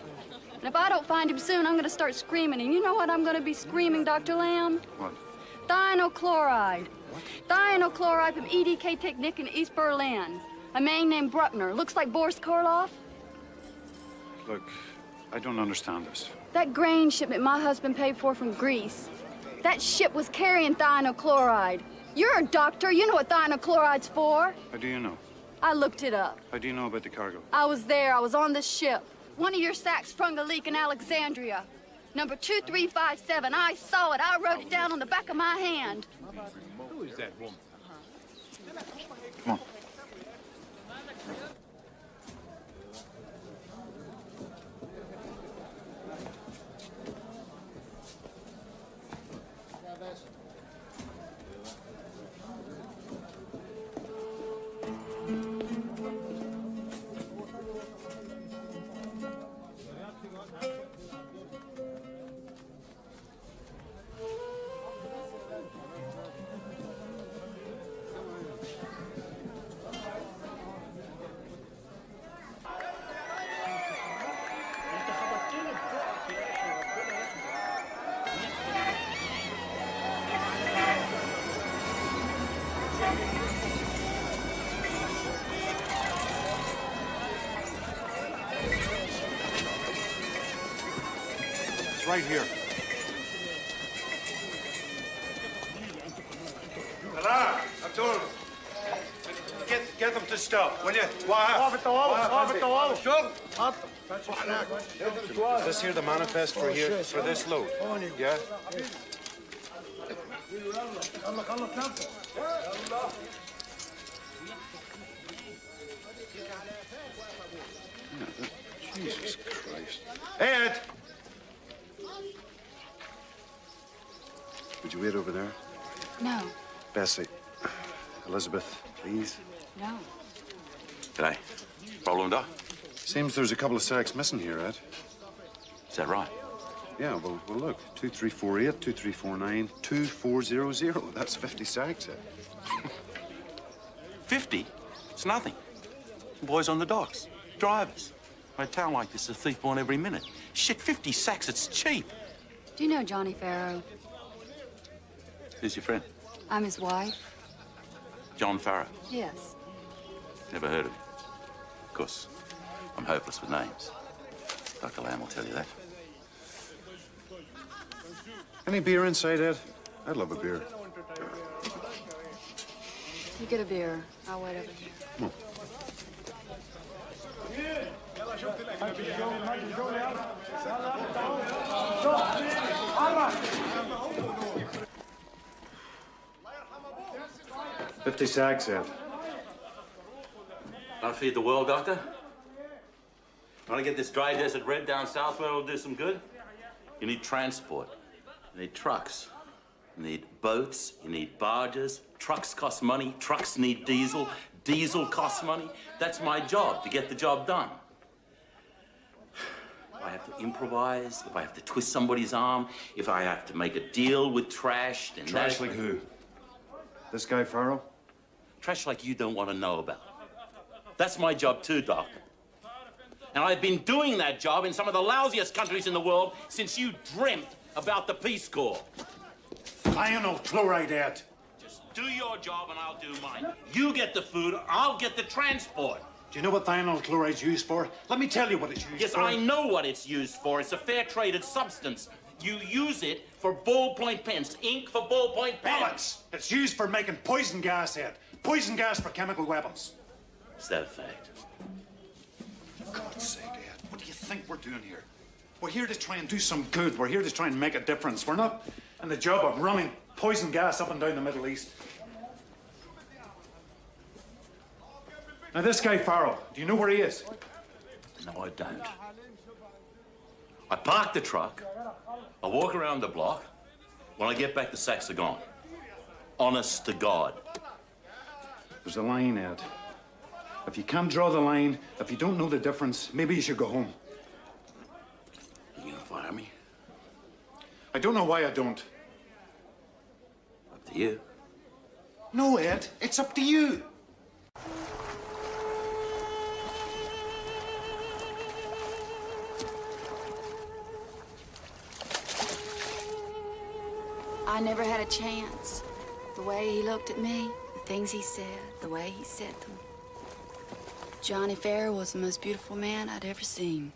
[SPEAKER 9] And if I don't find him soon, I'm going to start screaming. And you know what I'm going to be screaming, Dr. Lamb?
[SPEAKER 12] What?
[SPEAKER 9] Thionyl chloride. What? Thionyl chloride from EDK Technik in East Berlin. A man named Bruckner. Looks like Boris Karloff.
[SPEAKER 12] Look, I don't understand this.
[SPEAKER 9] That grain shipment my husband paid for from Greece. That ship was carrying thionyl chloride. You're a doctor. You know what thionyl chloride's for.
[SPEAKER 12] How do you know?
[SPEAKER 9] I looked it up.
[SPEAKER 12] How do you know about the cargo?
[SPEAKER 9] I was there. I was on the ship. One of your sacks sprung a leak in Alexandria. Number 2357. I saw it. I wrote it down on the back of my hand.
[SPEAKER 11] Who is that woman?
[SPEAKER 12] Come on. Right here.
[SPEAKER 8] Allah, Abdul. Get them to stop, will you?
[SPEAKER 12] Is this here the manifest for here for this load? Yeah? Jesus Christ.
[SPEAKER 8] Ed!
[SPEAKER 12] Would you wait over there?
[SPEAKER 9] No.
[SPEAKER 12] Bessie. Elizabeth, please.
[SPEAKER 9] No.
[SPEAKER 20] G'day. Problem, Doc?
[SPEAKER 12] Seems there's a couple of sacks missing here, Ed.
[SPEAKER 20] Is that right?
[SPEAKER 12] Yeah, well, look. 2348, 2349, 2400. That's 50 sacks, Ed.
[SPEAKER 20] 50? It's nothing. Boys on the docks. Drivers. In a town like this, a thief born every minute. Shit, 50 sacks, it's cheap.
[SPEAKER 9] Do you know Johnny Farrow?
[SPEAKER 20] Who's your friend?
[SPEAKER 9] I'm his wife.
[SPEAKER 20] John Farrow.
[SPEAKER 9] Yes.
[SPEAKER 20] Never heard of him. Of course, I'm hopeless with names. Dr. Lamb will tell you that.
[SPEAKER 12] Any beer inside, Ed? I'd love a beer.
[SPEAKER 9] You get a beer. I'll wait over here.
[SPEAKER 12] Come on. 50 sacks, Ed.
[SPEAKER 20] Want to feed the world, Doctor? Want to get this dry desert red down south where it'll do some good? You need transport. You need trucks. You need boats. You need barges. Trucks cost money. Trucks need diesel. Diesel costs money. That's my job, to get the job done. If I have to improvise, if I have to twist somebody's arm, if I have to make a deal with trash, then
[SPEAKER 12] Trash like who? This guy Farrell?
[SPEAKER 20] Trash like you don't want to know about. That's my job too, Doctor. And I've been doing that job in some of the lousiest countries in the world since you dreamt about the Peace Corps.
[SPEAKER 12] Thionyl chloride, Ed.
[SPEAKER 20] Just do your job and I'll do mine. You get the food, I'll get the transport.
[SPEAKER 12] Do you know what thionyl chloride's used for? Let me tell you what it's used
[SPEAKER 20] Yes,
[SPEAKER 12] for.
[SPEAKER 20] I know what it's used for. It's a fair-traded substance. You use it for ballpoint pens, ink for ballpoint pens.
[SPEAKER 12] Bollocks! It's used for making poison gas, Ed. Poison gas for chemical weapons.
[SPEAKER 20] Is that a fact?
[SPEAKER 12] For God's sake, Ed, what do you think we're doing here? We're here to try and do some good. We're here to try and make a difference. We're not in the job of running poison gas up and down the Middle East. Now, this guy Farrell, do you know where he is?
[SPEAKER 20] No, I don't. I park the truck, I walk around the block. When I get back, the sacks are gone. Honest to God.
[SPEAKER 12] There's a line, Ed. If you can't draw the line, if you don't know the difference, maybe you should go home.
[SPEAKER 20] You gonna fire me?
[SPEAKER 12] I don't know why I don't.
[SPEAKER 20] Up to you.
[SPEAKER 12] No, Ed, it's up to you.
[SPEAKER 4] I never had a chance. The way he looked at me, the things he said, the way he said them. Johnny Farrell was the most beautiful man I'd ever seen.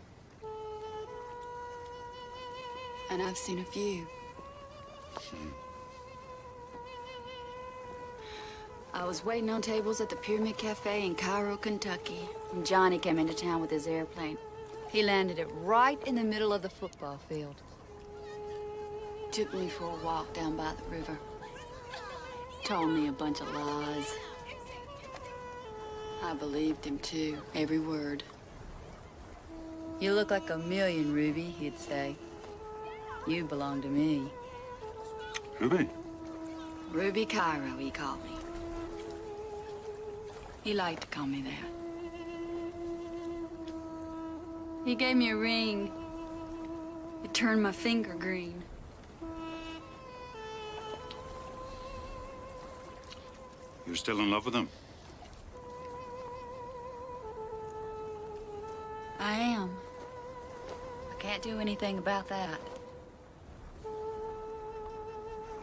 [SPEAKER 4] And I've seen a few. I was waiting on tables at the Pyramid Cafe in Cairo, Kentucky, when Johnny came into town with his airplane. He landed it right in the middle of the football field. Took me for a walk down by the river. Told me a bunch of lies. I believed him too, every word. You look like a million, Ruby, he'd say. You belong to me.
[SPEAKER 12] Ruby?
[SPEAKER 4] Ruby Cairo, he called me. He liked to call me that. He gave me a ring. It turned my finger green.
[SPEAKER 12] You're still in love with him?
[SPEAKER 4] I am. I can't do anything about that.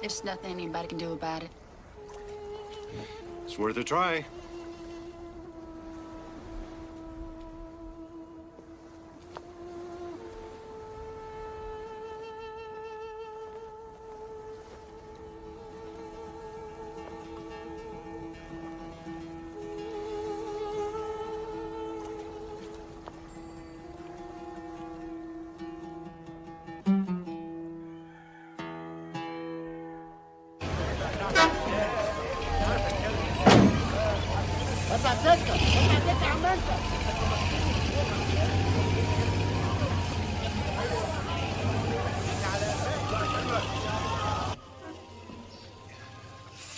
[SPEAKER 4] There's nothing anybody can do about it.
[SPEAKER 12] It's worth a try.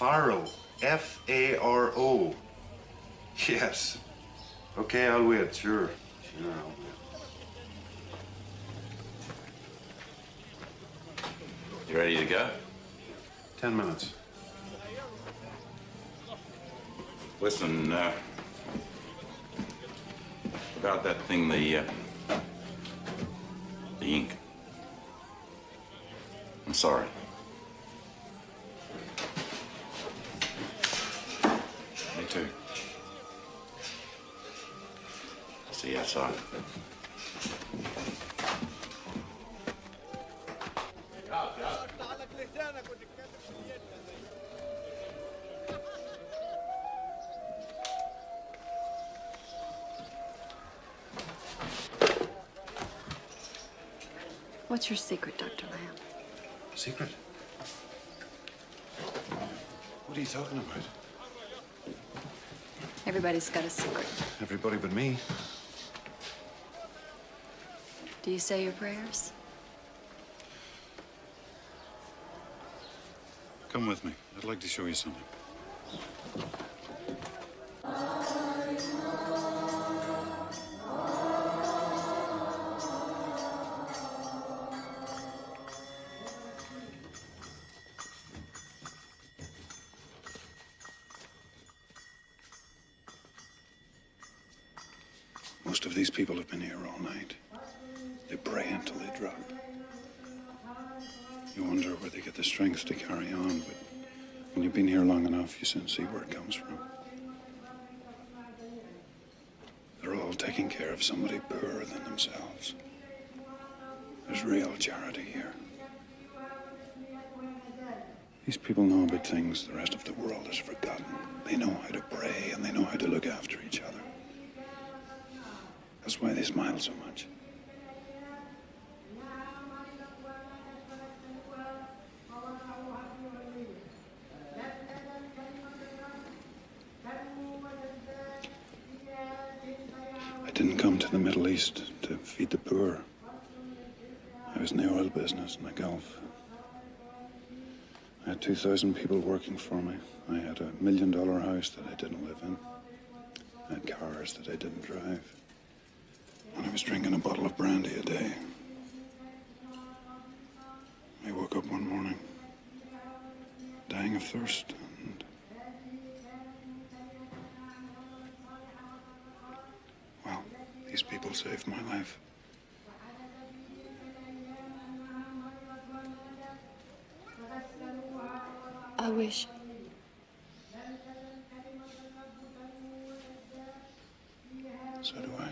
[SPEAKER 21] Farrow. F-A-R-O. Yes. Okay, I'll wait. Sure. Sure, I'll wait.
[SPEAKER 20] You ready to go?
[SPEAKER 21] 10 minutes.
[SPEAKER 17] Listen, about that thing, the ink. I'm sorry.
[SPEAKER 12] Me too.
[SPEAKER 17] See you outside.
[SPEAKER 4] What's your secret, Dr. Lamb?
[SPEAKER 21] Secret? What are you talking about?
[SPEAKER 5] Everybody's got a secret.
[SPEAKER 21] Everybody but me.
[SPEAKER 5] Do you say your prayers?
[SPEAKER 12] Come with me. I'd like to show you something. Most of these people have been here all night. They pray until they drop. You wonder where they get the strength to carry on, but when you've been here long enough, you soon see where it comes from. They're all taking care of somebody poorer than themselves. There's real charity here. These people know about things the rest of the world has forgotten. They know how to pray and they know how to look after each other. That's why they smile so much. I didn't come to the Middle East to feed the poor. I was in the oil business in the Gulf. I had 2,000 people working for me. I had a $1 million house that I didn't live in. I had cars that I didn't drive. And I was drinking a bottle of brandy a day. I woke up one morning, dying of thirst, and well, these people saved my life.
[SPEAKER 5] I wish.
[SPEAKER 12] So do I.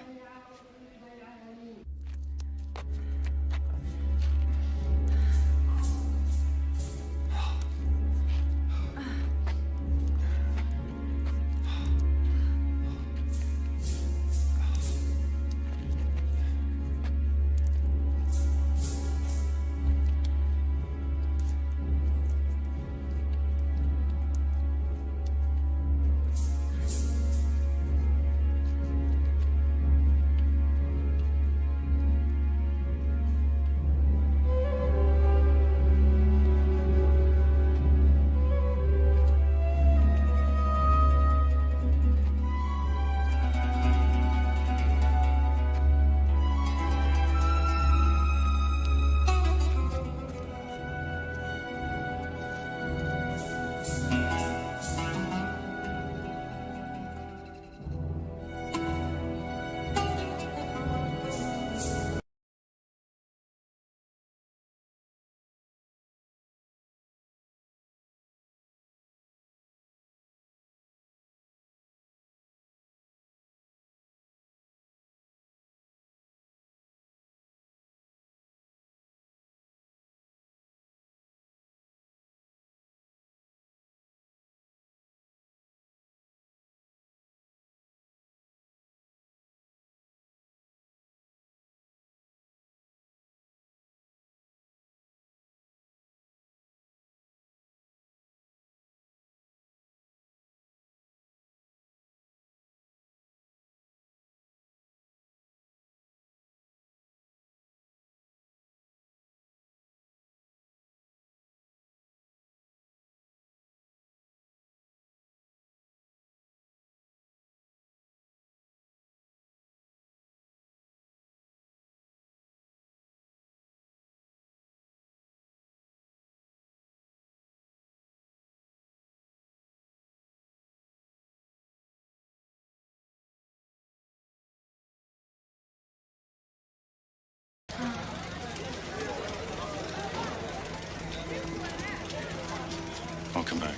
[SPEAKER 12] I'll come back.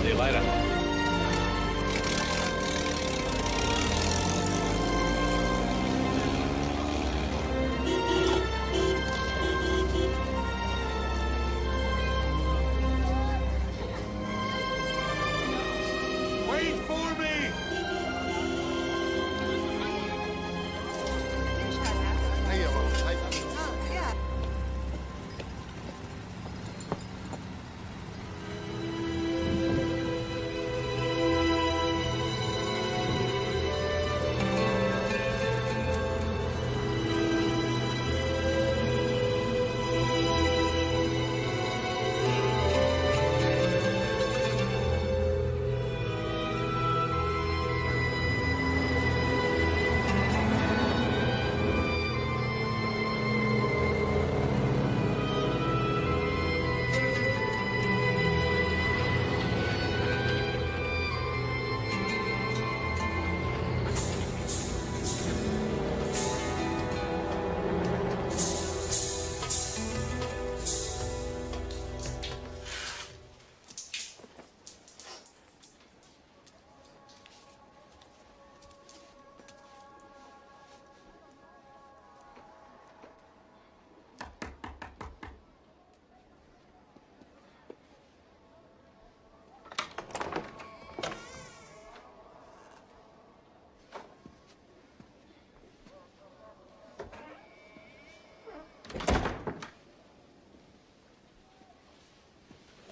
[SPEAKER 2] See you later.
[SPEAKER 21] Wait for me!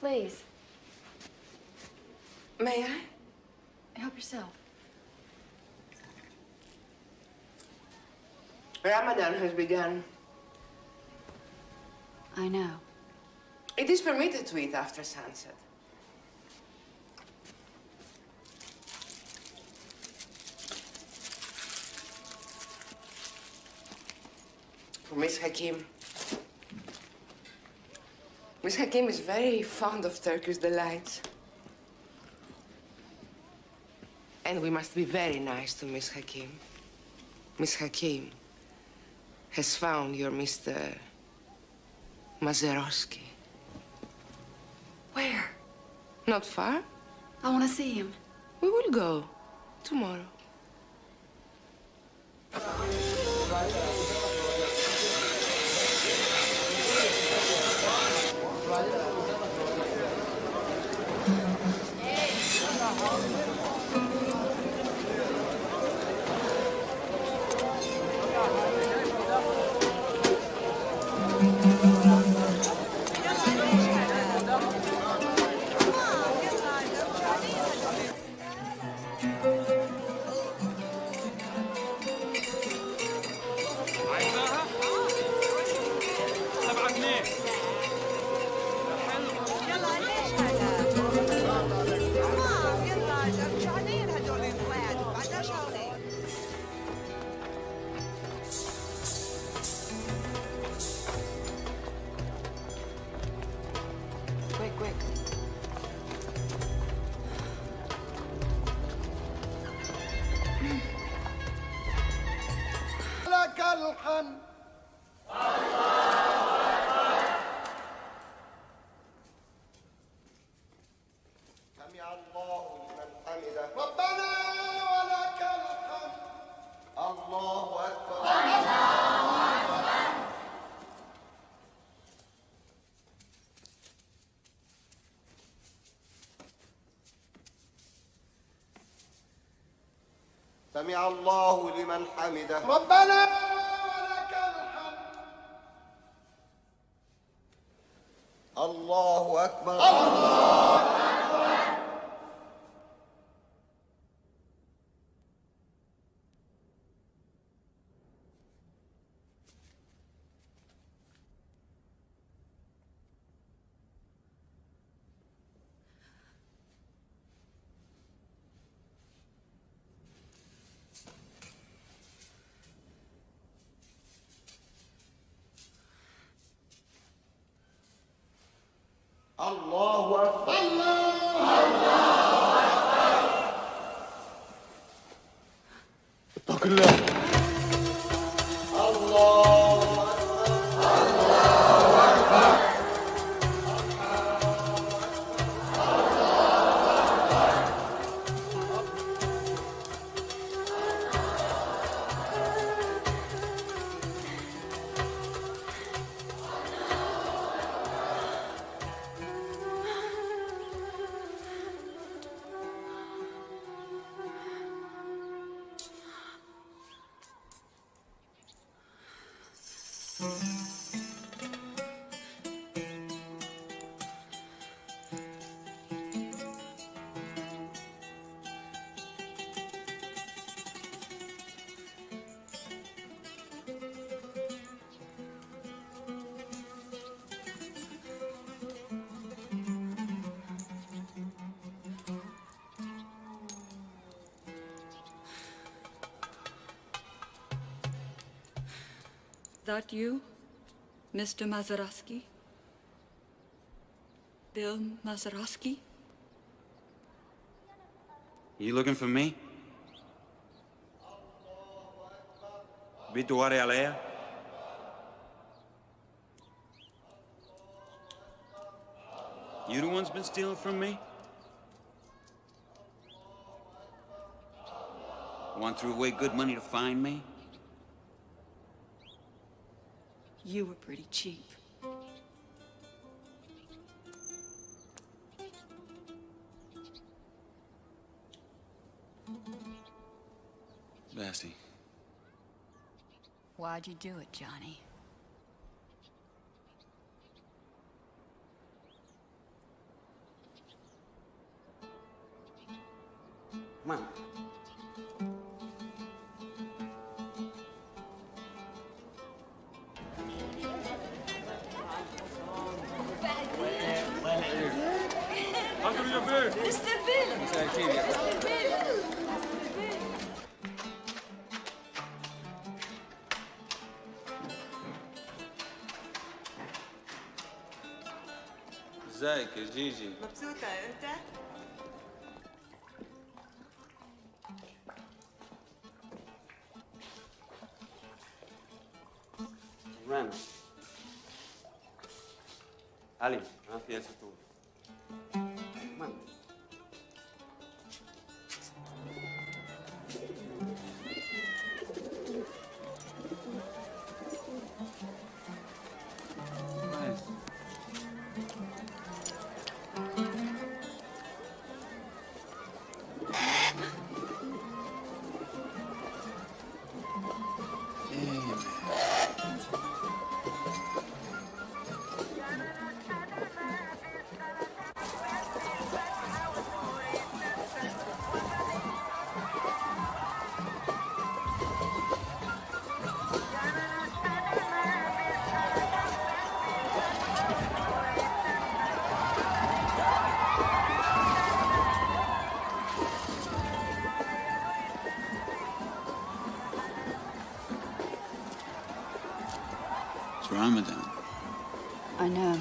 [SPEAKER 5] Please.
[SPEAKER 7] May I?
[SPEAKER 5] Help yourself.
[SPEAKER 7] Ramadan has begun.
[SPEAKER 5] I know.
[SPEAKER 7] It is permitted to eat after sunset. For Miss Hakim. Miss Hakim is very fond of Turkish delights. And we must be very nice to Miss Hakim. Miss Hakim has found your Mr. Mazeroski.
[SPEAKER 5] Where?
[SPEAKER 7] Not far.
[SPEAKER 5] I want to see him.
[SPEAKER 7] We will go tomorrow. Wick.
[SPEAKER 11] لك الحمد سمع الله لمن حمده ربنا ولك الحمد الله أكبر سمع الله لمن حمده ربنا ولك الحمد الله أكبر الله أكبر اتق الله الله أكبر
[SPEAKER 3] That you, Mr. Mazeroski? Bill Mazeroski?
[SPEAKER 12] You looking for me? Vito Alea? You the one's been stealing from me? One threw away good money to find me?
[SPEAKER 3] You were pretty cheap.
[SPEAKER 12] Basti.
[SPEAKER 3] Why'd you do it, Johnny?
[SPEAKER 11] Come on.
[SPEAKER 1] Mr. Bill! Mr. Bill!
[SPEAKER 13] ازيك يا جيجي؟
[SPEAKER 1] مبسوطة أنت؟
[SPEAKER 11] Run. علي ما في أسطول. Come on.
[SPEAKER 2] It's Ramadan.
[SPEAKER 3] I know.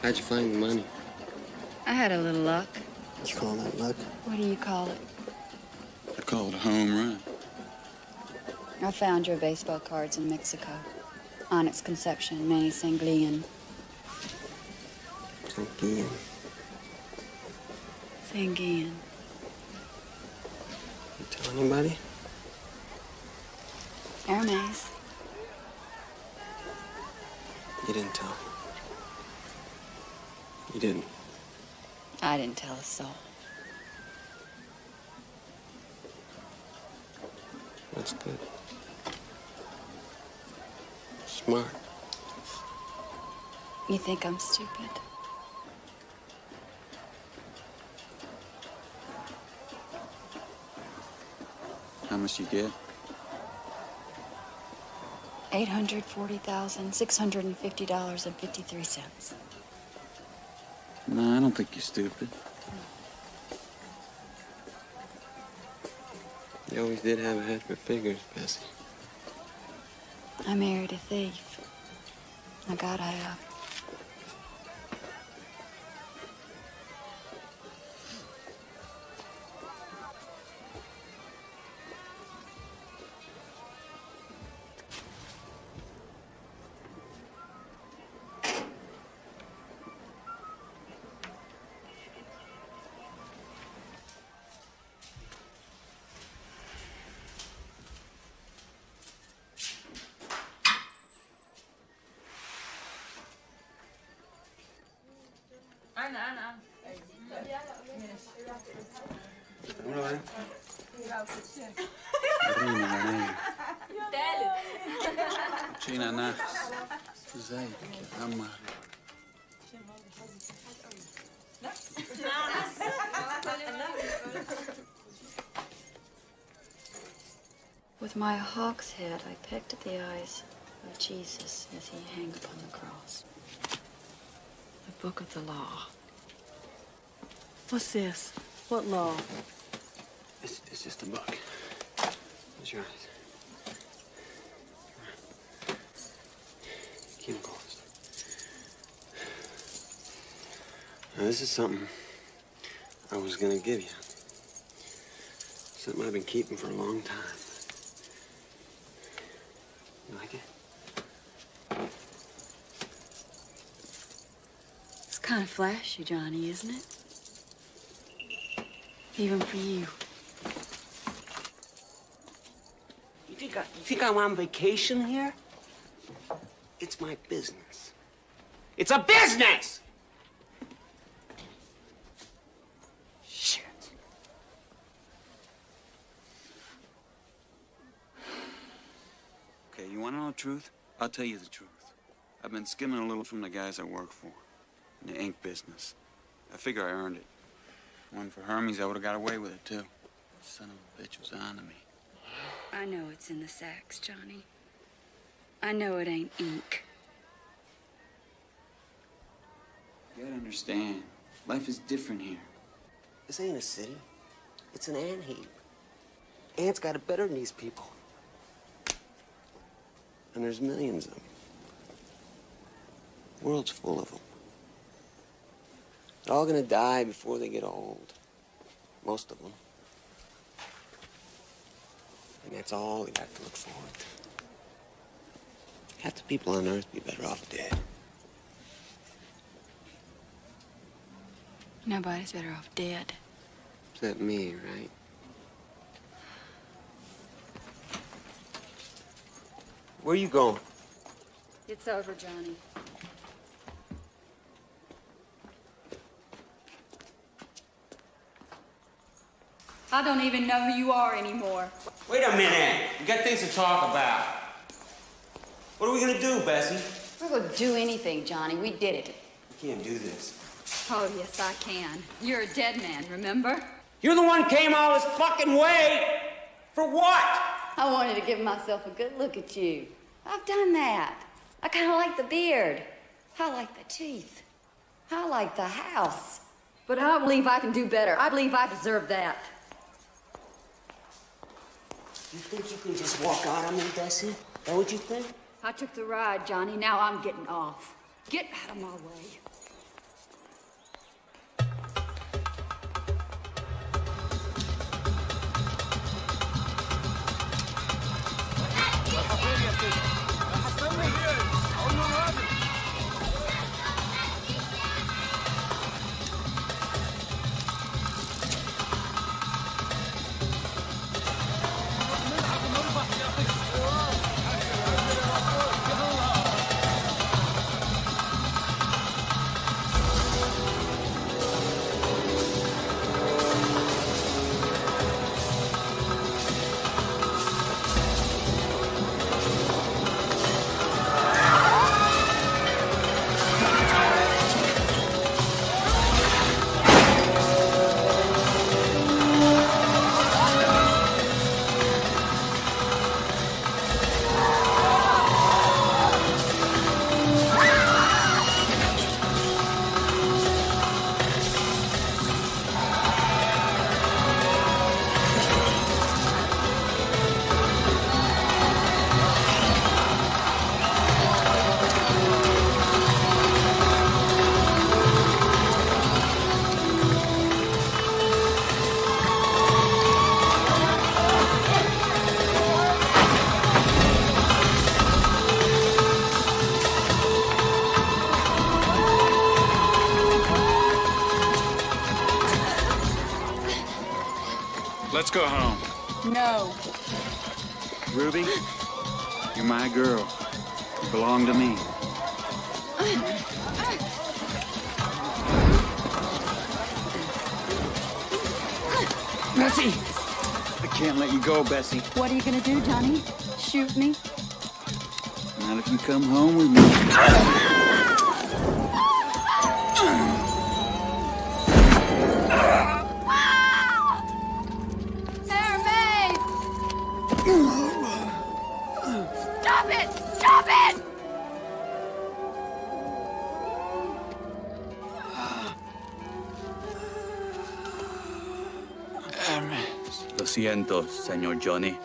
[SPEAKER 11] How'd you find the money?
[SPEAKER 3] I had a little luck.
[SPEAKER 11] You call that luck?
[SPEAKER 3] What do you call it?
[SPEAKER 2] I call it a home run.
[SPEAKER 3] I found your baseball cards in Mexico. Onyx Conception, Manny Sanglian.
[SPEAKER 11] Sanglian.
[SPEAKER 3] Sanguian.
[SPEAKER 11] You tell anybody?
[SPEAKER 3] Hermes.
[SPEAKER 11] You didn't tell. You didn't.
[SPEAKER 3] I didn't tell a soul.
[SPEAKER 11] That's good. Smart.
[SPEAKER 3] You think I'm stupid?
[SPEAKER 2] How much you get?
[SPEAKER 3] $840,650.53.
[SPEAKER 2] No, I don't think you're stupid.
[SPEAKER 11] You always did have a head for figures, Bessie.
[SPEAKER 3] I married a thief. I gotta have.
[SPEAKER 2] Gina Nax. ازيك يا قمر؟
[SPEAKER 3] With my hawk's head, I pecked at the eyes of Jesus as he hung upon the cross. The book of the law.
[SPEAKER 10] What's this? What law?
[SPEAKER 11] It's just a book. Close your eyes. Keep them closed. Now, this is something I was gonna give you. Something I've been keeping for a long time. You like it?
[SPEAKER 3] It's kind of flashy, Johnny, isn't it? Even for you.
[SPEAKER 11] You think I'm on vacation here? It's my business. It's a business! Shit.
[SPEAKER 2] Okay, you want to know the truth? I'll tell you the truth. I've been skimming a little from the guys I work for.
[SPEAKER 10] in the ink business. I figure I earned it. If it wasn't for Hermes, I would have got away with it, too. Son of a bitch was on to me.
[SPEAKER 3] I know it's in the sacks, Johnny. I know it ain't ink.
[SPEAKER 10] You gotta understand, life is different here.
[SPEAKER 11] This ain't a city. It's an ant-heap. Ants got it better than these people. And there's millions of them. The world's full of them. They're all gonna die before they get old. Most of them. And that's all they got to look forward to. Half the people on Earth be better off dead.
[SPEAKER 3] Nobody's better off dead.
[SPEAKER 11] Except me, right? Where you going?
[SPEAKER 3] It's over, Johnny. I don't even know who you are anymore.
[SPEAKER 11] Wait a minute. We got things to talk about. What are we gonna do, Bessie?
[SPEAKER 3] We're gonna do anything, Johnny. We did it.
[SPEAKER 11] We can't do this.
[SPEAKER 3] Oh, yes, I can. You're a dead man, remember?
[SPEAKER 11] You're the one who came all this fucking way! For what?
[SPEAKER 3] I wanted to give myself a good look at you. I've done that. I kind of like the beard. I like the teeth. I like the house. But I believe I can do better. I believe I deserve that.
[SPEAKER 11] You think you can just walk out on me, Bessie? Is that what you think?
[SPEAKER 3] I took the ride, Johnny. Now I'm getting off. Get out of my way.
[SPEAKER 12] Let's go home.
[SPEAKER 3] No.
[SPEAKER 10] Ruby, you're my girl. You belong to me. Bessie! I can't let you go, Bessie.
[SPEAKER 3] What are you gonna do, Johnny? Shoot me?
[SPEAKER 10] Not if you come home with me.
[SPEAKER 19] Stop it! Stop it!
[SPEAKER 2] Lo siento, señor Johnny.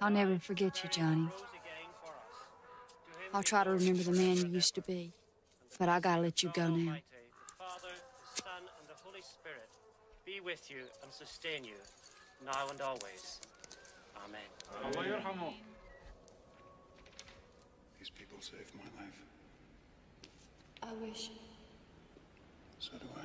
[SPEAKER 9] I'll never forget you, Johnny. I'll try to remember the man you used to be. But I gotta let you go now.
[SPEAKER 22] The Father, the Son, and the Holy Spirit be with you and sustain you, now and always. Amen.
[SPEAKER 12] saved my life.
[SPEAKER 5] I wish.
[SPEAKER 12] So do I.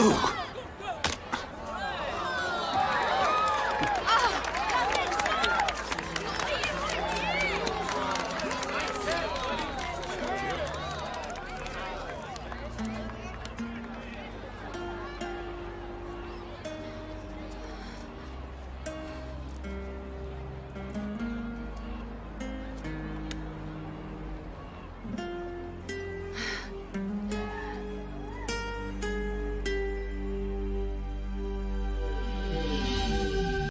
[SPEAKER 8] Oh!